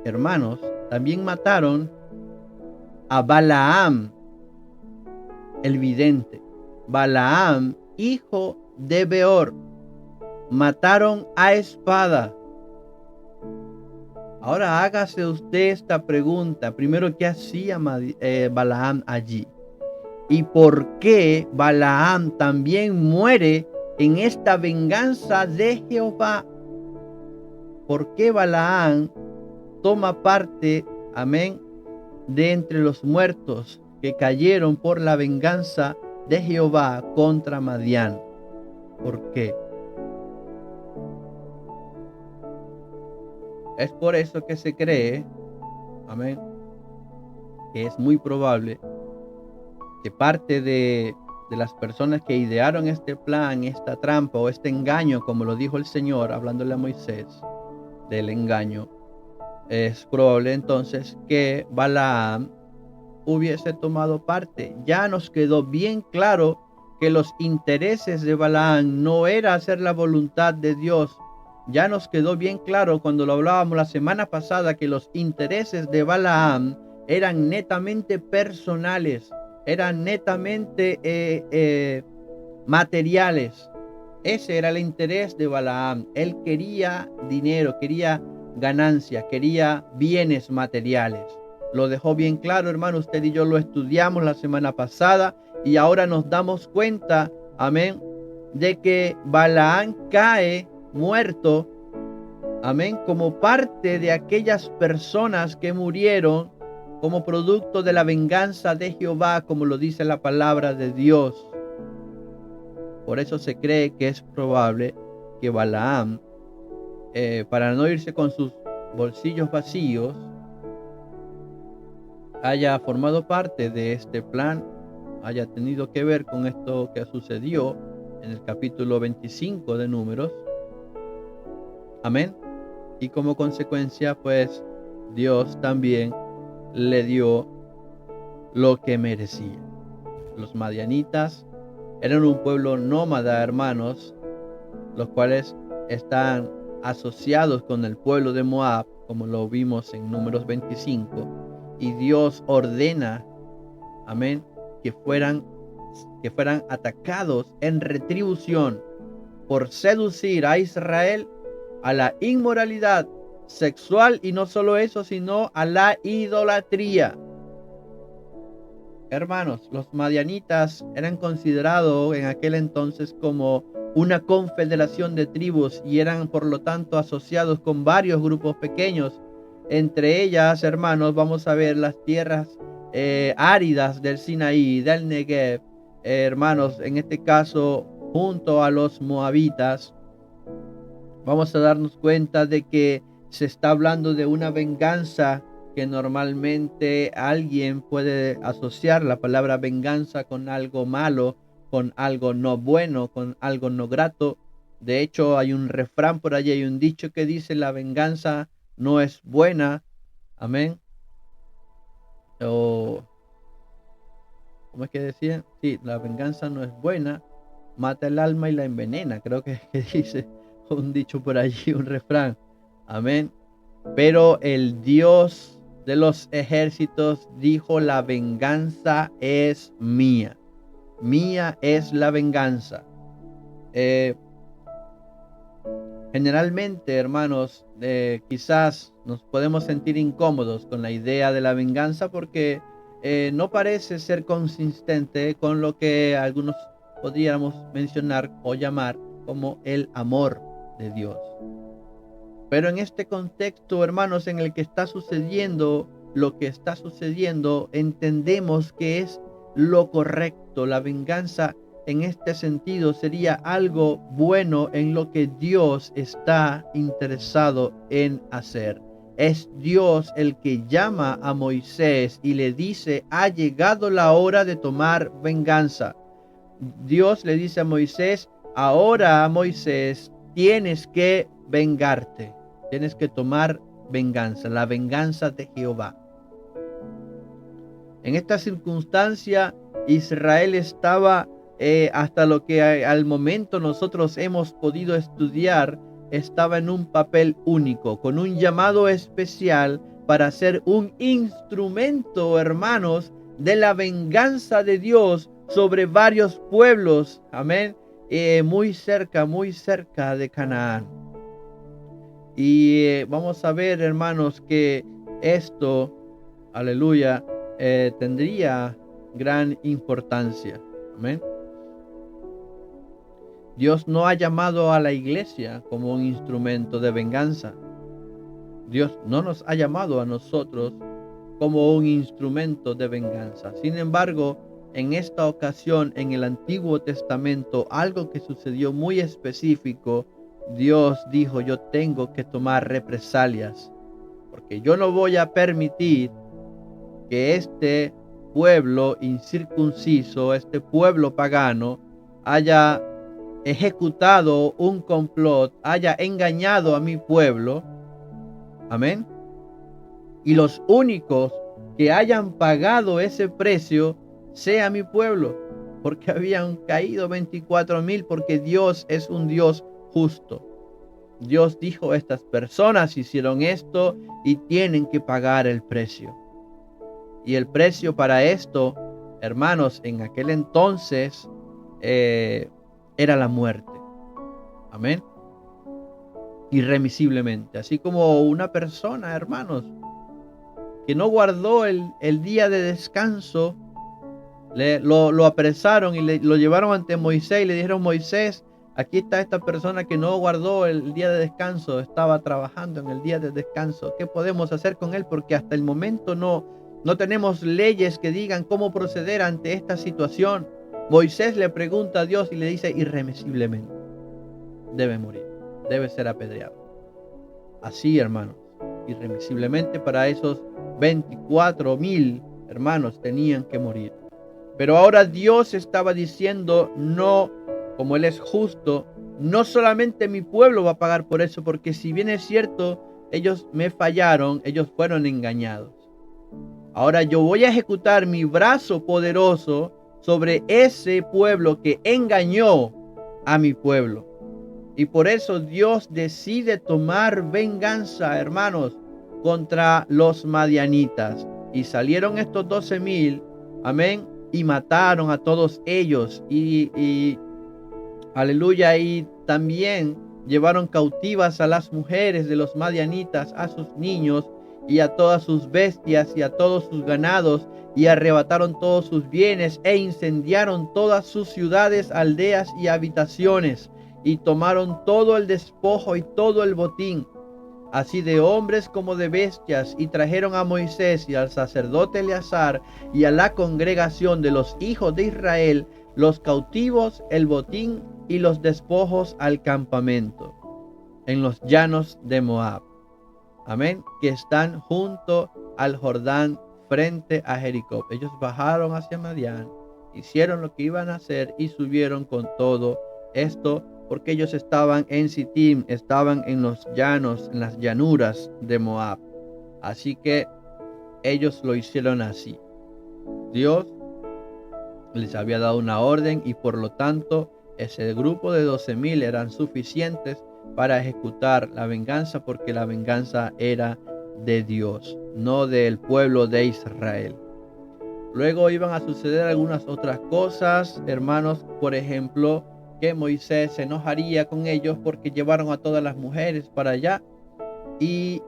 A: hermanos, también mataron a Balaam, el vidente. Balaam, hijo de Beor, mataron a espada. Ahora hágase usted esta pregunta. Primero, ¿qué hacía Balaam allí? ¿Y por qué Balaam también muere en esta venganza de Jehová? ¿Por qué Balaam toma parte, amén, de entre los muertos que cayeron por la venganza de Jehová contra Madián? ¿Por qué? Es por eso que se cree, amén, que es muy probable que parte de las personas que idearon este plan, esta trampa o este engaño, como lo dijo el Señor hablándole a Moisés del engaño, es probable entonces que Balaam hubiese tomado parte. Ya nos quedó bien claro que los intereses de Balaam no era hacer la voluntad de Dios. Ya nos quedó bien claro cuando lo hablábamos la semana pasada que los intereses de Balaam eran netamente personales, eran netamente materiales. Ese era el interés de Balaam. Él quería dinero, quería ganancias, quería bienes materiales. Lo dejó bien claro, hermano. Usted y yo lo estudiamos la semana pasada y ahora nos damos cuenta, amén, de que Balaam cae muerto, amén, como parte de aquellas personas que murieron como producto de la venganza de Jehová, como lo dice la palabra de Dios. Por eso se cree que es probable que Balaam, para no irse con sus bolsillos vacíos, haya formado parte de este plan, haya tenido que ver con esto que sucedió en el capítulo 25 de Números. Amén. Y como consecuencia, pues, Dios también le dio lo que merecía. Los madianitas eran un pueblo nómada, hermanos, los cuales están asociados con el pueblo de Moab, como lo vimos en Números 25, y Dios ordena, amén, que fueran atacados en retribución por seducir a Israel a la inmoralidad sexual, y no solo eso, sino a la idolatría. Hermanos, los madianitas eran considerados en aquel entonces como una confederación de tribus y eran por lo tanto asociados con varios grupos pequeños. Entre ellas, hermanos, vamos a ver las tierras áridas del Sinaí, del Negev, hermanos, en este caso junto a los moabitas. Vamos a darnos cuenta de que se está hablando de una venganza que normalmente alguien puede asociar la palabra venganza con algo malo, con algo no bueno, con algo no grato. De hecho, hay un refrán por allí, hay un dicho que dice: la venganza no es buena. Amén. O, ¿cómo es que decía? Sí, la venganza no es buena, mata el alma y la envenena. Creo que dice un dicho por allí, un refrán. Amén. Pero el Dios de los ejércitos dijo: la venganza es mía. Mía es la venganza. Generalmente, hermanos, quizás nos podemos sentir incómodos con la idea de la venganza porque no parece ser consistente con lo que algunos podríamos mencionar o llamar como el amor de Dios. Pero en este contexto, hermanos, en el que está sucediendo lo que está sucediendo, entendemos que es lo correcto. La venganza en este sentido sería algo bueno en lo que Dios está interesado en hacer. es Dios el que llama a Moisés y le dice: ha llegado la hora de tomar venganza. Dios le dice a Moisés: ahora, Moisés, tienes que vengarte, tienes que tomar venganza, la venganza de Jehová. En esta circunstancia, Israel estaba, hasta lo que al momento nosotros hemos podido estudiar, estaba en un papel único, con un llamado especial para ser un instrumento, hermanos, de la venganza de Dios sobre varios pueblos, amén, muy cerca de Canaán. Y vamos a ver, hermanos, que esto, aleluya, tendría gran importancia, amén. Dios no ha llamado a la iglesia como un instrumento de venganza. Dios no nos ha llamado a nosotros como un instrumento de venganza. Sin embargo, en esta ocasión, en el Antiguo Testamento, algo que sucedió muy específico, Dios dijo: yo tengo que tomar represalias, porque yo no voy a permitir que este pueblo incircunciso, este pueblo pagano, haya ejecutado un complot, haya engañado a mi pueblo. Amén. Y los únicos que hayan pagado ese precio sea mi pueblo, porque habían caído 24,000, porque Dios es un Dios justo. Dios dijo: estas personas hicieron esto y tienen que pagar el precio. Y el precio para esto, hermanos, en aquel entonces era la muerte. Amén. Irremisiblemente. Así como una persona, hermanos, que no guardó el día de descanso, lo apresaron y lo llevaron ante Moisés y le dijeron: Moisés, aquí está esta persona que no guardó el día de descanso, estaba trabajando en el día de descanso. ¿Qué podemos hacer con él? Porque hasta el momento no tenemos leyes que digan cómo proceder ante esta situación. Moisés le pregunta a Dios y le dice: irremisiblemente debe morir, debe ser apedreado. Así, hermanos, irremisiblemente para esos 24,000 hermanos tenían que morir. Pero ahora Dios estaba diciendo: no, como Él es justo, no solamente mi pueblo va a pagar por eso, porque si bien es cierto, ellos me fallaron, ellos fueron engañados. Ahora yo voy a ejecutar mi brazo poderoso sobre ese pueblo que engañó a mi pueblo. Y por eso Dios decide tomar venganza, hermanos, contra los madianitas. Y salieron estos 12,000, amén, y mataron a todos ellos. Y aleluya, y también llevaron cautivas a las mujeres de los madianitas, a sus niños y a todas sus bestias y a todos sus ganados, y arrebataron todos sus bienes e incendiaron todas sus ciudades, aldeas y habitaciones, y tomaron todo el despojo y todo el botín, así de hombres como de bestias, y trajeron a Moisés y al sacerdote Eleazar y a la congregación de los hijos de Israel los cautivos, el botín y los despojos al campamento en los llanos de Moab, amén, que están junto al Jordán frente a Jericó. Ellos bajaron hacia Madián, hicieron lo que iban a hacer y subieron con todo esto, porque ellos estaban en Sittim, estaban en los llanos, en las llanuras de Moab. Así que ellos lo hicieron así. Dios les había dado una orden y por lo tanto ese grupo de 12,000 eran suficientes para ejecutar la venganza, porque la venganza era de Dios, no del pueblo de Israel. Luego iban a suceder algunas otras cosas, hermanos. Por ejemplo, que Moisés se enojaría con ellos porque llevaron a todas las mujeres para allá. ¿Y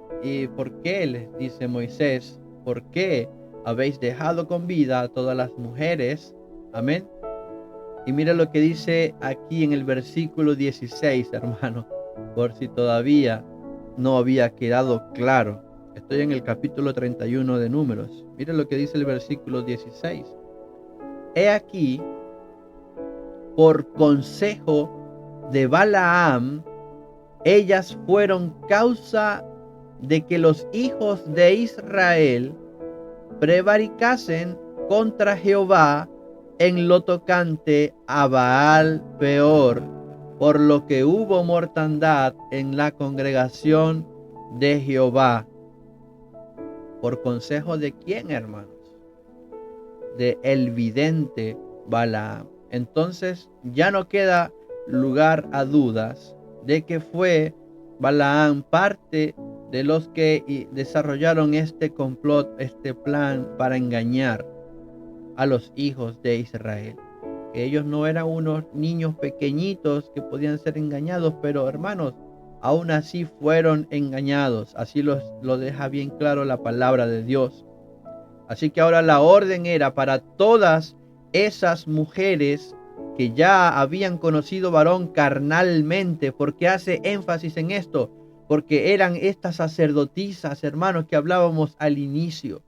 A: por qué? Les dice Moisés: ¿por qué habéis dejado con vida a todas las mujeres? Amén. Y mira lo que dice aquí en el versículo 16, hermano, por si todavía no había quedado claro. Estoy en el capítulo 31 de Números. Mira lo que dice el versículo 16. He aquí, por consejo de Balaam, ellas fueron causa de que los hijos de Israel prevaricasen contra Jehová en lo tocante a Baal Peor, por lo que hubo mortandad en la congregación de Jehová. ¿Por consejo de quién, hermanos? De el vidente Balaam. Entonces ya no queda lugar a dudas de que fue Balaam parte de los que desarrollaron este complot, este plan para engañar a los hijos de Israel. Que ellos no eran unos niños pequeñitos que podían ser engañados, pero hermanos, aún así fueron engañados. Así lo deja bien claro la palabra de Dios. Así que ahora la orden era para todas esas mujeres que ya habían conocido varón carnalmente. ¿Por qué hace énfasis en esto? Porque eran estas sacerdotisas, hermanos, que hablábamos al inicio.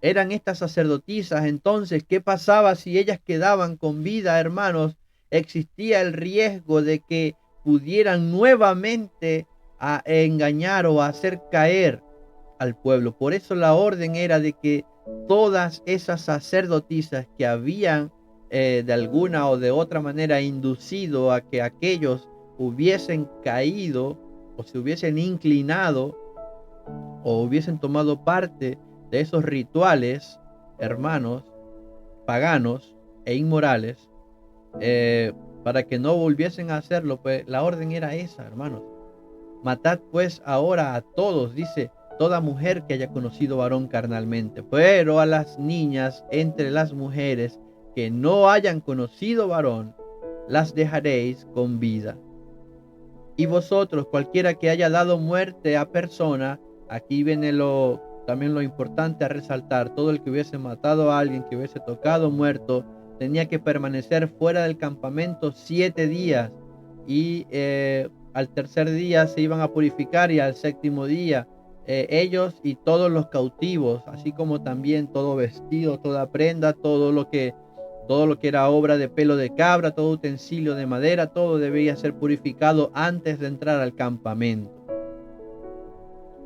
A: Eran estas sacerdotisas. Entonces, ¿qué pasaba si ellas quedaban con vida, hermanos? Existía el riesgo de que pudieran nuevamente a engañar o a hacer caer al pueblo. Por eso la orden era de que todas esas sacerdotisas que habían de alguna o de otra manera inducido a que aquellos hubiesen caído o se hubiesen inclinado o hubiesen tomado parte de esos rituales, hermanos, paganos e inmorales, para que no volviesen a hacerlo, pues la orden era esa, hermanos. Matad pues ahora a todos, dice, toda mujer que haya conocido varón carnalmente, pero a las niñas entre las mujeres que no hayan conocido varón, las dejaréis con vida. Y vosotros, cualquiera que haya dado muerte a persona, aquí viene también lo importante a resaltar, todo el que hubiese matado a alguien, que hubiese tocado muerto, tenía que permanecer fuera del campamento 7 días, y al tercer día se iban a purificar, y al séptimo día ellos y todos los cautivos, así como también todo vestido, toda prenda, todo lo que era obra de pelo de cabra, todo utensilio de madera, todo debía ser purificado antes de entrar al campamento.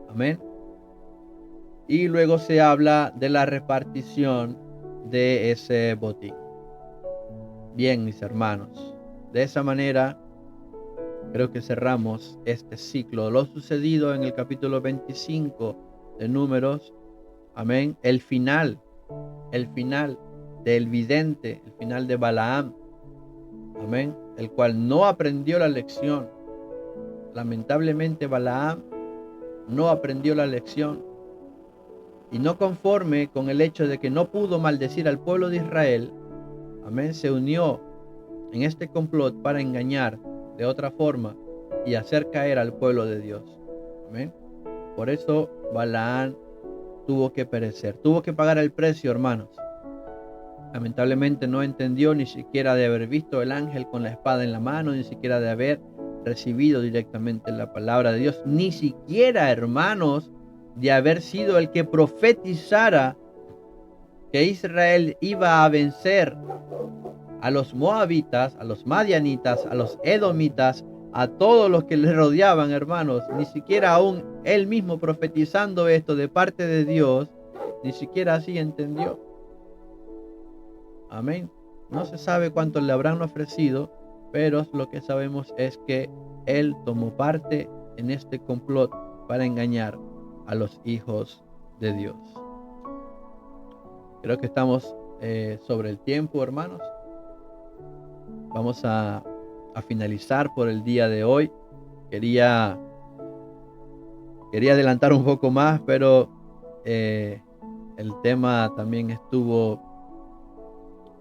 A: Amén. Y luego se habla de la repartición de ese botín. Bien, mis hermanos, de esa manera creo que cerramos este ciclo. Lo sucedido en el capítulo 25 de Números. Amén. El final del vidente, el final de Balaam. Amén. El cual no aprendió la lección. Lamentablemente Balaam no aprendió la lección. Y no conforme con el hecho de que no pudo maldecir al pueblo de Israel, amén, se unió en este complot para engañar de otra forma y hacer caer al pueblo de Dios. Amén. Por eso Balaam tuvo que perecer, tuvo que pagar el precio, hermanos. Lamentablemente no entendió ni siquiera de haber visto el ángel con la espada en la mano, ni siquiera de haber recibido directamente la palabra de Dios, ni siquiera, hermanos, de haber sido el que profetizara que Israel iba a vencer a los moabitas, a los madianitas, a los edomitas, a todos los que le rodeaban, hermanos. Ni siquiera aún él mismo profetizando esto de parte de Dios, ni siquiera así entendió. Amén. No se sabe cuánto le habrán ofrecido, pero lo que sabemos es que él tomó parte en este complot para engañar a los hijos de Dios. Creo que estamos sobre el tiempo, hermanos. Vamos a finalizar por el día de hoy. Quería adelantar un poco más, pero el tema también estuvo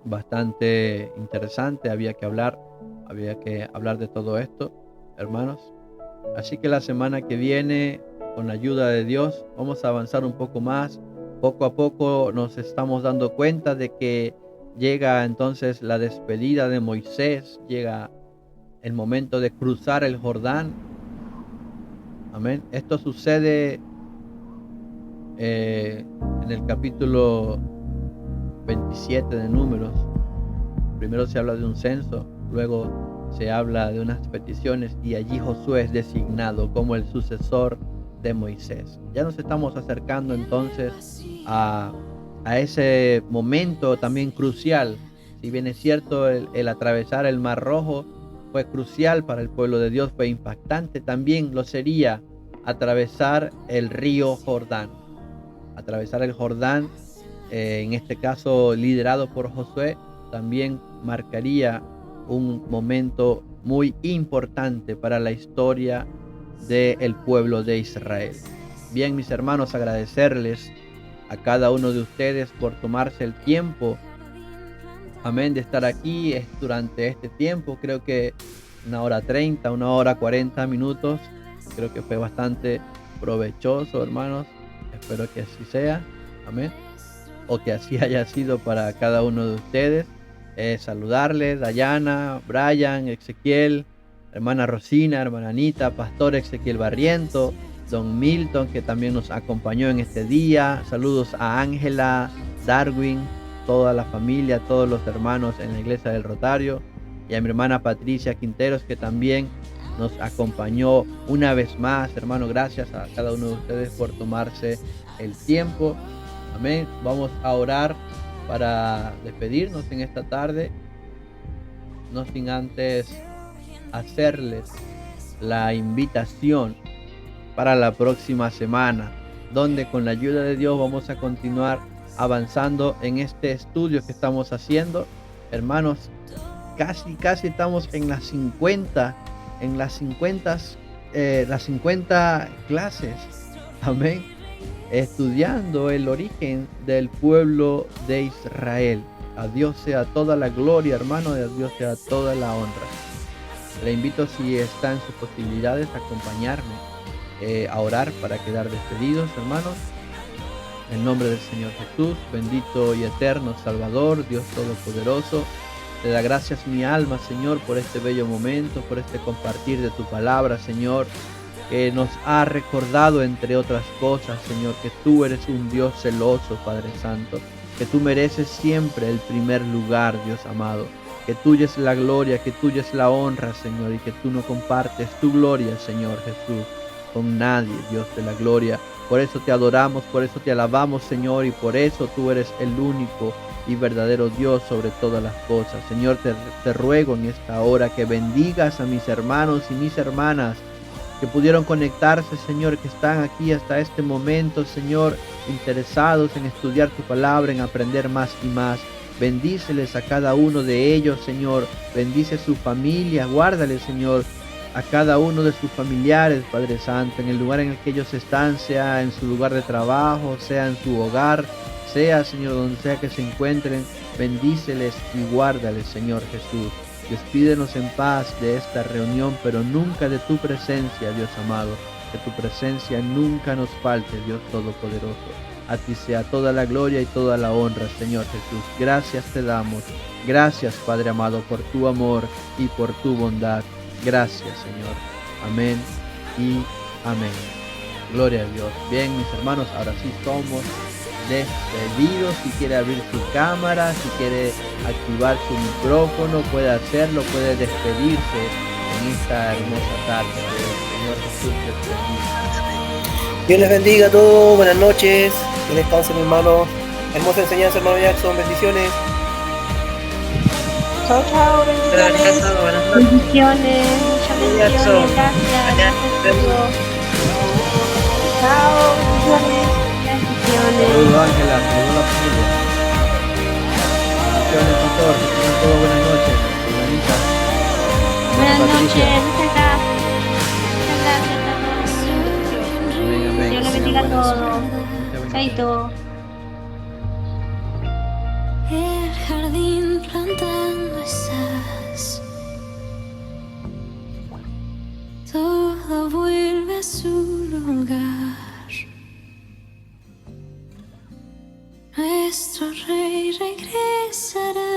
A: bastante interesante. Había que hablar de todo esto, hermanos. Así que la semana que viene, con la ayuda de Dios, vamos a avanzar un poco más. Poco a poco nos estamos dando cuenta de que llega entonces la despedida de Moisés, llega el momento de cruzar el Jordán. Amén. Esto sucede en el capítulo 27 de Números. Primero se habla de un censo, luego se habla de unas peticiones, y allí Josué es designado como el sucesor de Moisés. Ya nos estamos acercando entonces a ese momento también crucial. Si bien es cierto, el atravesar el Mar Rojo fue crucial para el pueblo de Dios, fue impactante, también lo sería atravesar el río Jordán. Atravesar el Jordán, en este caso liderado por Josué, también marcaría un momento muy importante para la historia del pueblo de Israel. Bien, mis hermanos, agradecerles a cada uno de ustedes por tomarse el tiempo, amén, de estar aquí durante este tiempo. Creo que 1 hora 30, 1 hora 40 minutos, creo que fue bastante provechoso, hermanos. Espero que así sea, amén, o que así haya sido para cada uno de ustedes. Saludarles, Dayana, Brian, Ezequiel, hermana Rosina, hermana Anita, pastor Ezequiel Barriento, don Milton, que también nos acompañó en este día. Saludos a Ángela, Darwin, toda la familia, todos los hermanos en la iglesia del Rotario, y a mi hermana Patricia Quinteros, que también nos acompañó una vez más. Hermano, gracias a cada uno de ustedes por tomarse el tiempo. Amén. Vamos a orar para despedirnos en esta tarde, no sin antes hacerles la invitación para la próxima semana, donde con la ayuda de Dios vamos a continuar avanzando en este estudio que estamos haciendo. Hermanos, casi estamos en las 50 clases, amén, estudiando el origen del pueblo de Israel. A Dios sea toda la gloria, hermano, y a Dios sea toda la honra. Le invito, si está en sus posibilidades, a acompañarme a orar para quedar despedidos, hermanos. En nombre del Señor Jesús, bendito y eterno Salvador, Dios Todopoderoso, te da gracias mi alma, Señor, por este bello momento, por este compartir de tu palabra, Señor, que nos ha recordado, entre otras cosas, Señor, que tú eres un Dios celoso, Padre Santo, que tú mereces siempre el primer lugar, Dios amado, que tuya es la gloria, que tuya es la honra, Señor, y que tú no compartes tu gloria, Señor Jesús, con nadie, Dios de la gloria. Por eso te adoramos, por eso te alabamos, Señor, y por eso tú eres el único y verdadero Dios sobre todas las cosas. Señor, te ruego en esta hora que bendigas a mis hermanos y mis hermanas que pudieron conectarse, Señor, que están aquí hasta este momento, Señor, interesados en estudiar tu palabra, en aprender más y más. Bendíceles a cada uno de ellos, Señor. Bendice su familia, guárdales, Señor, a cada uno de sus familiares, Padre Santo, en el lugar en el que ellos están, sea en su lugar de trabajo, sea en su hogar, sea, Señor, donde sea que se encuentren. Bendíceles y guárdales, Señor Jesús. Despídenos en paz de esta reunión, pero nunca de tu presencia, Dios amado. Que tu presencia nunca nos falte, Dios Todopoderoso. A ti sea toda la gloria y toda la honra, Señor Jesús. Gracias te damos. Gracias, Padre amado, por tu amor y por tu bondad. Gracias, Señor. Amén y amén. Gloria a Dios. Bien, mis hermanos, ahora sí somos despedidos. Si quiere abrir su cámara, si quiere activar su micrófono, puede hacerlo, puede despedirse en esta hermosa tarde. Señor Jesús, te bendiga.
B: Dios les bendiga a todos, buenas noches, que descansen, hermano. Hermosa enseñanza, hermano Jackson, bendiciones.
C: Chao, chao, bendiciones. Bendiciones, muchas bendiciones, gracias. Chao, bendiciones.
A: Saludos, Ángela, saludos a la familia. Bendiciones, pastor, que tengan todos buenas noches.
C: Buenas noches, muchas gracias. Muchas gracias a todos.
A: Amén, amén.
C: Dios les bendiga a todos. Chaito.
D: El jardín plantando estás, todo vuelve a su lugar. Nuestro rey regresará.